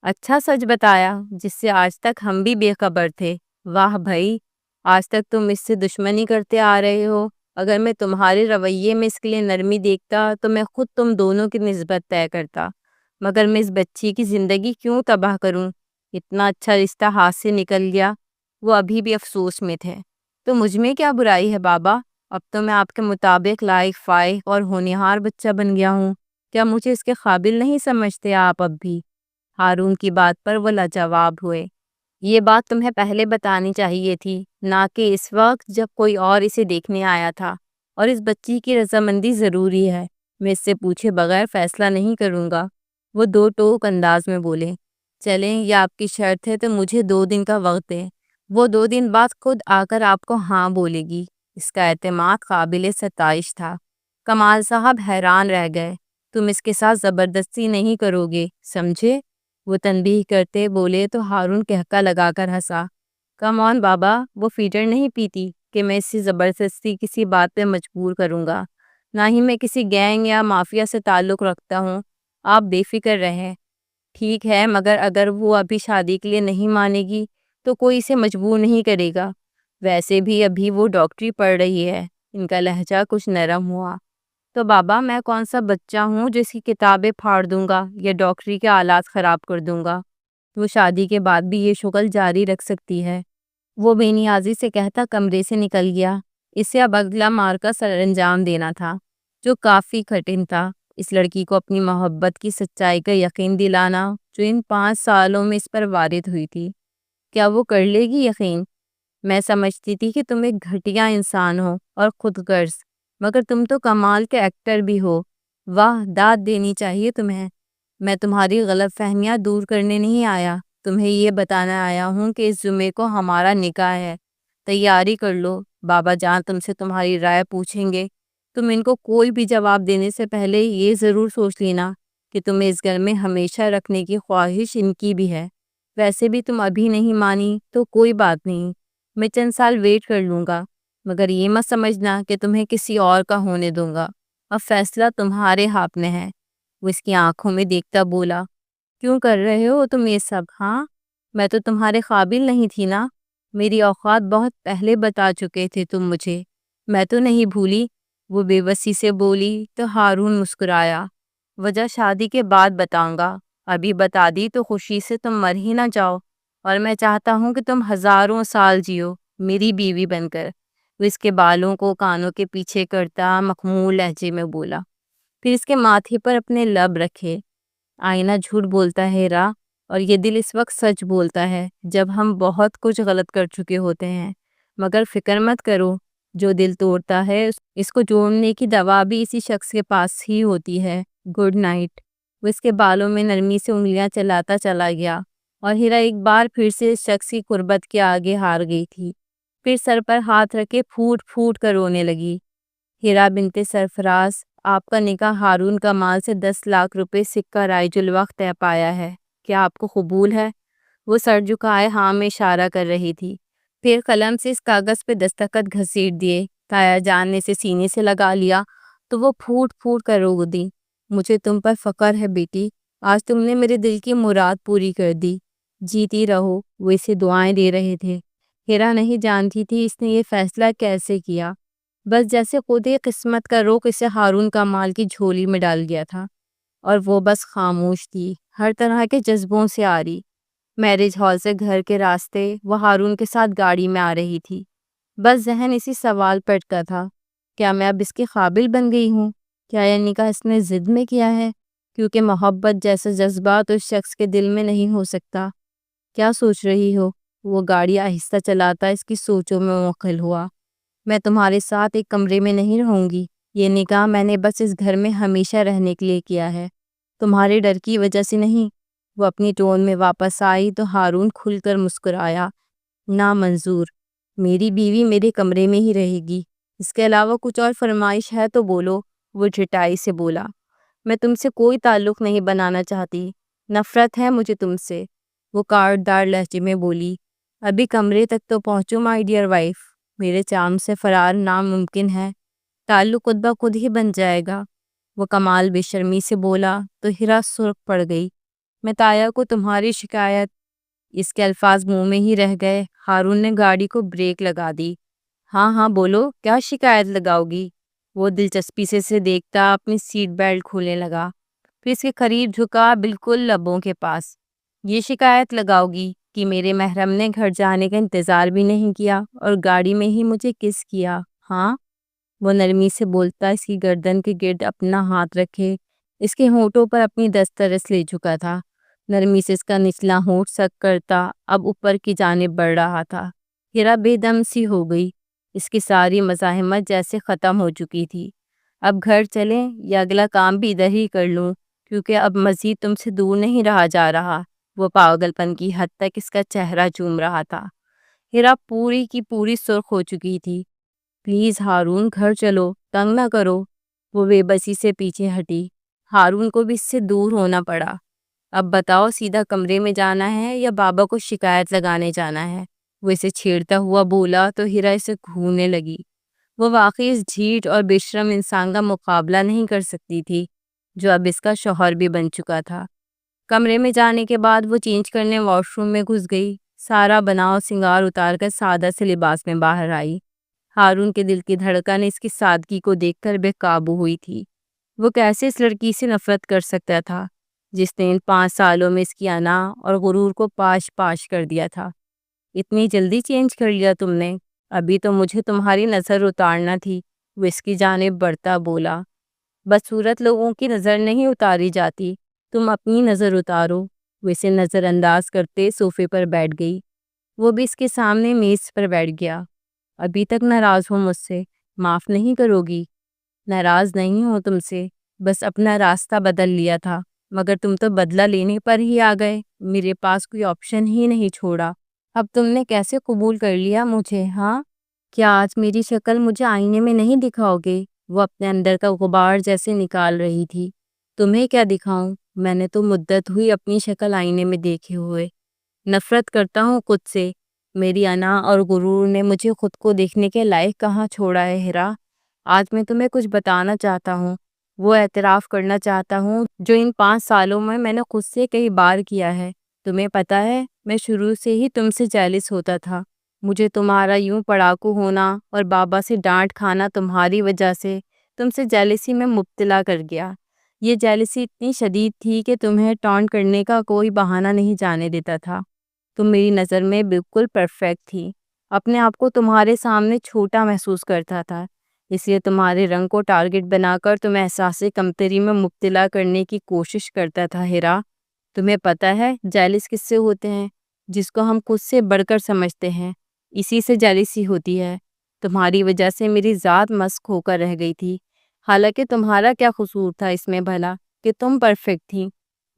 اچھا سچ بتایا، جس سے آج تک ہم بھی بے خبر تھے۔ واہ بھائی، آج تک تم اس سے دشمنی کرتے آ رہے ہو۔ اگر میں تمہارے رویے میں اس کے لیے نرمی دیکھتا تو میں خود تم دونوں کی نسبت طے کرتا، مگر میں اس بچی کی زندگی کیوں تباہ کروں؟ اتنا اچھا رشتہ ہاتھ سے نکل گیا۔ وہ ابھی بھی افسوس میں تھے۔ تو مجھ میں کیا برائی ہے بابا؟ اب تو میں آپ کے مطابق لائق فائق اور ہونہار بچہ بن گیا ہوں۔ کیا مجھے اس کے قابل نہیں سمجھتے آپ اب بھی؟ ہارون کی بات پر وہ لاجواب ہوئے۔ یہ بات تمہیں پہلے بتانی چاہیے تھی، نہ کہ اس وقت جب کوئی اور اسے دیکھنے آیا تھا، اور اس بچی کی رضامندی ضروری ہے۔ میں اس سے پوچھے بغیر فیصلہ نہیں کروں گا، وہ دو ٹوک انداز میں بولے۔ چلیں، یہ آپ کی شرط ہے تو مجھے 2 دن کا وقت دیں۔ وہ 2 دن بعد خود آ کر آپ کو ہاں بولے گی۔ اس کا اعتماد قابل ستائش تھا۔ کمال صاحب حیران رہ گئے۔ تم اس کے ساتھ زبردستی نہیں کرو گے، سمجھے؟ وہ تنبیہ کرتے بولے تو ہارون کہکا لگا کر ہنسا۔ کم آن بابا، وہ فیڈر نہیں پیتی کہ میں اسے زبردستی کسی بات پہ مجبور کروں گا۔ نہ ہی میں کسی گینگ یا مافیا سے تعلق رکھتا ہوں۔ آپ بے فکر رہیں۔ ٹھیک ہے، مگر اگر وہ ابھی شادی کے لیے نہیں مانے گی تو کوئی اسے مجبور نہیں کرے گا۔ ویسے بھی ابھی وہ ڈاکٹری پڑھ رہی ہے۔ ان کا لہجہ کچھ نرم ہوا۔ تو بابا، میں کون سا بچہ ہوں جو اس کی کتابیں پھاڑ دوں گا یا ڈاکٹری کے آلات خراب کر دوں گا؟ وہ شادی کے بعد بھی یہ شغل جاری رکھ سکتی ہے۔ وہ بے نیازی سے کہتا کمرے سے نکل گیا۔ اسے اب اگلا مار کا سر انجام دینا تھا۔ جو کافی کٹھن تھا۔ اس لڑکی کو اپنی محبت کی سچائی کا یقین دلانا جو ان 5 سالوں میں اس پر وارد ہوئی تھی، کیا وہ کر لے گی یقین؟ میں سمجھتی تھی کہ تم ایک گھٹیا انسان ہو اور خود غرض، مگر تم تو کمال کے ایکٹر بھی ہو۔ واہ، داد دینی چاہیے تمہیں۔ میں تمہاری غلط فہمیاں دور کرنے نہیں آیا، تمہیں یہ بتانا آیا ہوں کہ اس جمعے کو ہمارا نکاح ہے، تیاری کر لو۔ بابا جان تم سے تمہاری رائے پوچھیں گے، تم ان کو کوئی بھی جواب دینے سے پہلے یہ ضرور سوچ لینا کہ تمہیں اس گھر میں ہمیشہ رکھنے کی خواہش ان کی بھی ہے۔ ویسے بھی تم ابھی نہیں مانی تو کوئی بات نہیں، میں چند سال ویٹ کر لوں گا، مگر یہ مت سمجھنا کہ تمہیں کسی اور کا ہونے دوں گا۔ اب فیصلہ تمہارے ہاتھ میں ہے۔ وہ اس کی آنکھوں میں دیکھتا بولا، کیوں کر رہے ہو تم یہ سب؟ ہاں، میں تو تمہارے قابل نہیں تھی نا، میری اوقات بہت پہلے بتا چکے تھے تم مجھے، میں تو نہیں بھولی۔ وہ بے بسی سے بولی تو ہارون مسکرایا، وجہ شادی کے بعد بتاؤں گا، ابھی بتا دی تو خوشی سے تم مر ہی نہ جاؤ، اور میں چاہتا ہوں کہ تم ہزاروں سال جیو میری بیوی بن کر۔ وہ اس کے بالوں کو کانوں کے پیچھے کرتا مخمول لہجے میں بولا، پھر اس کے ماتھے پر اپنے لب رکھے، آئینہ جھوٹ بولتا ہے ہیرا، اور یہ دل اس وقت سچ بولتا ہے جب ہم بہت کچھ غلط کر چکے ہوتے ہیں، مگر فکر مت کرو، جو دل توڑتا ہے اس کو جوڑنے کی دوا بھی اسی شخص کے پاس ہی ہوتی ہے۔ Good night. وہ اس کے بالوں میں نرمی سے انگلیاں چلاتا چلا گیا، اور ہیرا ایک بار پھر سے اس شخص کی قربت کے آگے ہار گئی تھی، پھر سر پر ہاتھ رکھے پھوٹ پھوٹ کر رونے لگی۔ ہیرا بنت سرفراز، آپ کا نکاح ہارون کمال سے 10 لاکھ روپے سکہ رائج الوقت طے پایا ہے، کیا آپ کو قبول ہے؟ وہ سر جھکائے ہاں میں اشارہ کر رہی تھی، پھر قلم سے اس کاغذ پہ دستخط گھسیٹ دیے۔ تایا جان نے اسے سینے سے لگا لیا تو وہ پھوٹ پھوٹ کر رو دی، مجھے تم پر فخر ہے بیٹی، آج تم نے میرے دل کی مراد پوری کر دی، جیتی رہو۔ وہ اسے دعائیں دے رہے تھے۔ ہیرا نہیں جانتی تھی اس نے یہ فیصلہ کیسے کیا، بس جیسے خود ہی قسمت کا رخ اسے ہارون کمال کی جھولی میں ڈال گیا تھا، اور وہ بس خاموش تھی، ہر طرح کے جذبوں سے آری۔ میرج ہال سے گھر کے راستے وہ ہارون کے ساتھ گاڑی میں آ رہی تھی، بس ذہن اسی سوال پر اٹکا تھا، کیا میں اب اس کے قابل بن گئی ہوں؟ کیا یہ نکاح اس نے ضد میں کیا ہے؟ کیونکہ محبت جیسا جذبہ تو اس شخص کے دل میں نہیں ہو سکتا۔ کیا سوچ رہی ہو؟ وہ گاڑی آہستہ چلاتا اس کی سوچوں میں منقل ہوا۔ میں تمہارے ساتھ ایک کمرے میں نہیں رہوں گی، یہ نکاح میں نے بس اس گھر میں ہمیشہ رہنے کے لیے کیا ہے، تمہارے ڈر کی وجہ سے نہیں۔ وہ اپنی ٹون میں واپس آئی تو ہارون کھل کر مسکرایا، نا منظور، میری بیوی میرے کمرے میں ہی رہے گی، اس کے علاوہ کچھ اور فرمائش ہے تو بولو۔ وہ جھٹائی سے بولا، میں تم سے کوئی تعلق نہیں بنانا چاہتی، نفرت ہے مجھے تم سے۔ وہ کاٹدار لہجے میں بولی، ابھی کمرے تک تو پہنچو مائی ڈیئر وائف، میرے چام سے فرار ناممکن ہے، تعلق خود بخود ہی بن جائے گا۔ وہ کمال بے شرمی سے بولا تو ہیرا سرخ پڑ گئی، میں تایا کو تمہاری شکایت، اس کے الفاظ منہ میں ہی رہ گئے۔ ہارون نے گاڑی کو بریک لگا دی، ہاں ہاں بولو، کیا شکایت لگاؤ گی؟ وہ دلچسپی سے دیکھتا اپنی سیٹ بیلٹ کھولنے لگا، پھر اس کے قریب جھکا بالکل لبوں کے پاس، یہ شکایت لگاؤ گی کہ میرے محرم نے گھر جانے کا انتظار بھی نہیں کیا اور گاڑی میں ہی مجھے کس کیا؟ ہاں، وہ نرمی سے بولتا اس کی گردن کے گرد اپنا ہاتھ رکھے، اس کے ہونٹوں پر اپنی دسترس لے چکا تھا، نرمی سے اس کا نچلا ہونٹ سک کرتا اب اوپر کی جانب بڑھ رہا تھا۔ ہیرا بے دم سی ہو گئی، اس کی ساری مزاحمت جیسے ختم ہو چکی تھی۔ اب گھر چلیں یا اگلا کام بھی ادھر ہی کر لوں، کیونکہ اب مزید تم سے دور نہیں رہا جا رہا۔ وہ پاگل پن کی حد تک اس کا چہرہ چوم رہا تھا۔ ہیرا پوری کی پوری سرخ ہو چکی تھی، پلیز ہارون گھر چلو، تنگ نہ کرو۔ وہ بے بسی سے پیچھے ہٹی، ہارون کو بھی اس سے دور ہونا پڑا۔ اب بتاؤ، سیدھا کمرے میں جانا ہے یا بابا کو شکایت لگانے جانا ہے؟ وہ اسے چھیڑتا ہوا بولا تو ہیرا اسے گھورنے لگی۔ وہ واقعی اس جھیٹ اور بے شرم انسان کا مقابلہ نہیں کر سکتی تھی جو اب اس کا شوہر بھی بن چکا تھا۔ کمرے میں جانے کے بعد وہ چینج کرنے واش روم میں گھس گئی، سارا بناؤ سنگار اتار کر سادہ سے لباس میں باہر آئی۔ ہارون کے دل کی دھڑکن اس کی سادگی کو دیکھ کر بے قابو ہوئی تھی۔ وہ کیسے اس لڑکی سے نفرت کر سکتا تھا جس نے ان 5 سالوں میں اس کی انا اور غرور کو پاش پاش کر دیا تھا؟ اتنی جلدی چینج کر لیا تم نے؟ ابھی تو مجھے تمہاری نظر اتارنا تھی۔ وہ اس کی جانب بڑھتا بولا، بدصورت لوگوں کی نظر نہیں اتاری جاتی، تم اپنی نظر اتارو۔ وہ اسے نظر انداز کرتے صوفے پر بیٹھ گئی۔ وہ بھی اس کے سامنے میز پر بیٹھ گیا۔ ابھی تک ناراض ہو مجھ سے؟ معاف نہیں کرو گی؟ ناراض نہیں ہوں تم سے، بس اپنا راستہ بدل لیا تھا، مگر تم تو بدلہ لینے پر ہی آ گئے، میرے پاس کوئی آپشن ہی نہیں چھوڑا۔ اب تم نے کیسے قبول کر لیا مجھے؟ ہاں، کیا آج میری شکل مجھے آئینے میں نہیں دکھاؤ گے؟ وہ اپنے اندر کا غبار جیسے نکال رہی تھی۔ تمہیں کیا دکھاؤں؟ میں نے تو مدت ہوئی اپنی شکل آئینے میں دیکھے ہوئے۔ نفرت کرتا ہوں خود سے۔ میری انا اور غرور نے مجھے خود کو دیکھنے کے لائق کہاں چھوڑا ہے ہیرا۔ آج میں تمہیں کچھ بتانا چاہتا ہوں، وہ اعتراف کرنا چاہتا ہوں جو ان 5 سالوں میں نے خود سے کئی بار کیا ہے۔ تمہیں پتہ ہے، میں شروع سے ہی تم سے جیلس ہوتا تھا۔ مجھے تمہارا یوں پڑاکو ہونا اور بابا سے ڈانٹ کھانا تمہاری وجہ سے تم سے جیلسی میں مبتلا کر گیا۔ یہ جیلسی اتنی شدید تھی کہ تمہیں ٹونٹ کرنے کا کوئی بہانہ نہیں جانے دیتا تھا۔ تم میری نظر میں بالکل پرفیکٹ تھی۔ اپنے آپ کو تمہارے سامنے چھوٹا محسوس کرتا تھا، اس لیے تمہارے رنگ کو ٹارگٹ بنا کر تمہیں احساس کمتری میں مبتلا کرنے کی کوشش کرتا تھا ہیرا۔ تمہیں پتہ ہے جیلس کس سے ہوتے ہیں؟ جس کو ہم خود سے بڑھ کر سمجھتے ہیں، اسی سے جیلسی ہوتی ہے۔ تمہاری وجہ سے میری ذات مسخ ہو کر رہ گئی تھی، حالانکہ تمہارا کیا قصور تھا اس میں بھلا کہ تم پرفیکٹ تھی؟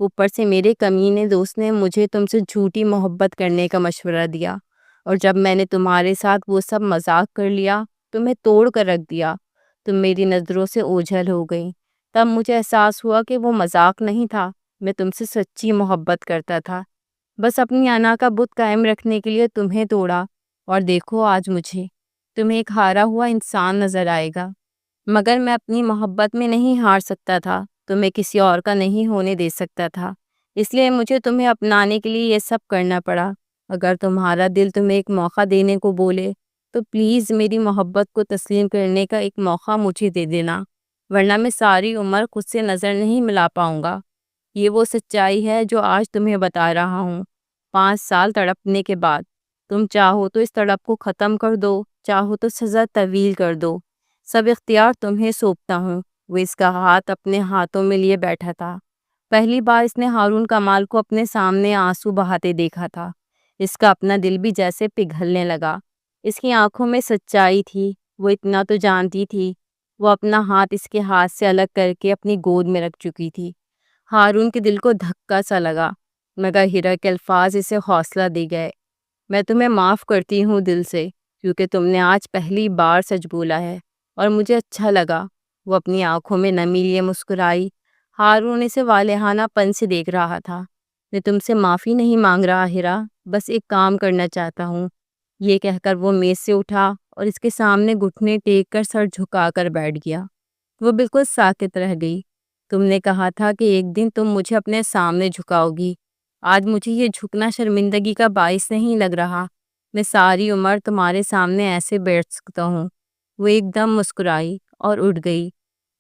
اوپر سے میرے کمینے دوست نے مجھے تم سے جھوٹی محبت کرنے کا مشورہ دیا، اور جب میں نے تمہارے ساتھ وہ سب مذاق کر لیا، تمہیں توڑ کر رکھ دیا، تم میری نظروں سے اوجھل ہو گئی۔ تب مجھے احساس ہوا کہ وہ مذاق نہیں تھا، میں تم سے سچی محبت کرتا تھا۔ بس اپنی انا کا بت قائم رکھنے کے لیے تمہیں توڑا، اور دیکھو آج مجھے۔ تمہیں ایک ہارا ہوا انسان نظر آئے گا، مگر میں اپنی محبت میں نہیں ہار سکتا تھا، تمہیں کسی اور کا نہیں ہونے دے سکتا تھا، اس لیے مجھے تمہیں اپنانے کے لیے یہ سب کرنا پڑا۔ اگر تمہارا دل تمہیں ایک موقع دینے کو بولے تو پلیز میری محبت کو تسلیم کرنے کا ایک موقع مجھے دے دینا، ورنہ میں ساری عمر خود سے نظر نہیں ملا پاؤں گا۔ یہ وہ سچائی ہے جو آج تمہیں بتا رہا ہوں۔ 5 سال تڑپنے کے بعد تم چاہو تو اس تڑپ کو ختم کر دو، چاہو تو سزا طویل کر دو، سب اختیار تمہیں سونپتا ہوں۔ وہ اس کا ہاتھ اپنے ہاتھوں میں لیے بیٹھا تھا۔ پہلی بار اس نے ہارون کمال کو اپنے سامنے آنسو بہاتے دیکھا تھا۔ اس کا اپنا دل بھی جیسے پگھلنے لگا۔ اس کی آنکھوں میں سچائی تھی، وہ اتنا تو جانتی تھی۔ وہ اپنا ہاتھ اس کے ہاتھ سے الگ کر کے اپنی گود میں رکھ چکی تھی۔ ہارون کے دل کو دھکا سا لگا، مگر ہیرا کے الفاظ اسے حوصلہ دے گئے۔ میں تمہیں معاف کرتی ہوں دل سے، کیونکہ تم نے آج پہلی بار سچ بولا ہے، اور مجھے اچھا لگا۔ وہ اپنی آنکھوں میں نمی لیے مسکرائی۔ ہارون اسے والہانہ پن سے دیکھ رہا تھا۔ میں تم سے معافی نہیں مانگ رہا ہیرا، بس ایک کام کرنا چاہتا ہوں۔ یہ کہہ کر وہ میز سے اٹھا اور اس کے سامنے گھٹنے ٹیک کر سر جھکا کر بیٹھ گیا۔ وہ بالکل ساکت رہ گئی۔ تم نے کہا تھا کہ ایک دن تم مجھے اپنے سامنے جھکاؤ گی۔ آج مجھے یہ جھکنا شرمندگی کا باعث نہیں لگ رہا۔ میں ساری عمر تمہارے سامنے ایسے بیٹھ سکتا ہوں۔ وہ ایک دم مسکرائی اور اٹھ گئی۔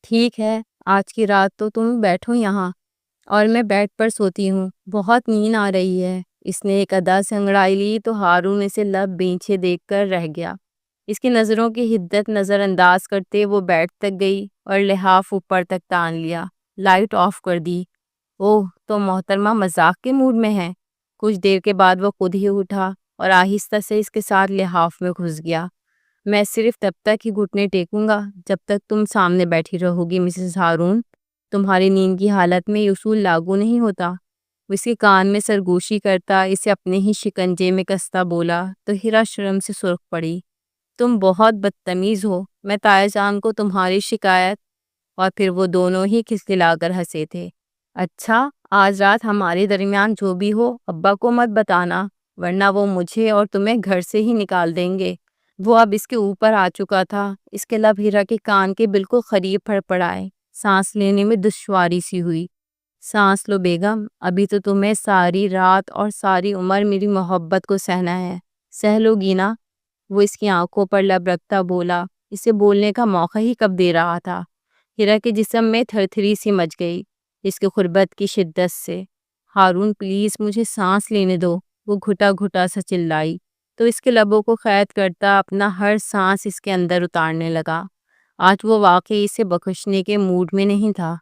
ٹھیک ہے، آج کی رات تو تم بیٹھو یہاں، اور میں بیڈ پر سوتی ہوں، بہت نیند آ رہی ہے۔ اس نے ایک ادا سے انگڑائی لی تو ہارون اسے لب بیچھے دیکھ کر رہ گیا۔ اس کی نظروں کی حدت نظر انداز کرتے وہ بیڈ تک گئی اور لحاف اوپر تک تان لیا، لائٹ آف کر دی۔ اوہ، تو محترمہ مذاق کے موڈ میں ہے۔ کچھ دیر کے بعد وہ خود ہی اٹھا اور آہستہ سے اس کے ساتھ لحاف میں گھس گیا۔ میں صرف تب تک ہی گھٹنے ٹیکوں گا جب تک تم سامنے بیٹھی رہو گی مسز ہارون۔ تمہاری نیند کی حالت میں یہ اصول لاگو نہیں ہوتا۔ وہ اس کے کان میں سرگوشی کرتا اسے اپنے ہی شکنجے میں کستا بولا تو ہیرا شرم سے سرخ پڑی۔ تم بہت بدتمیز ہو، میں تایا جان کو تمہاری شکایت۔ اور پھر وہ دونوں ہی کھلکھلا کر ہنسے تھے۔ اچھا، آج رات ہمارے درمیان جو بھی ہو ابا کو مت بتانا، ورنہ وہ مجھے اور تمہیں گھر سے ہی نکال دیں گے۔ وہ اب اس کے اوپر آ چکا تھا۔ اس کے لب ہیرا کے کان کے بالکل قریب پھڑ پڑائے۔ سانس لینے میں دشواری سی ہوئی۔ سانس لو بیگم، ابھی تو تمہیں ساری رات اور ساری عمر میری محبت کو سہنا ہے، سہ لو گی نا؟ وہ اس کی آنکھوں پر لب رکھتا بولا، اسے بولنے کا موقع ہی کب دے رہا تھا۔ ہیرا کے جسم میں تھر تھری سی مچ گئی اس کی قربت کی شدت سے۔ ہارون پلیز مجھے سانس لینے دو، وہ گھٹا گھٹا سا چلائی تو اس کے لبوں کو قید کرتا اپنا ہر سانس اس کے اندر اتارنے لگا۔ آج وہ واقعی اسے بخشنے کے موڈ میں نہیں تھا۔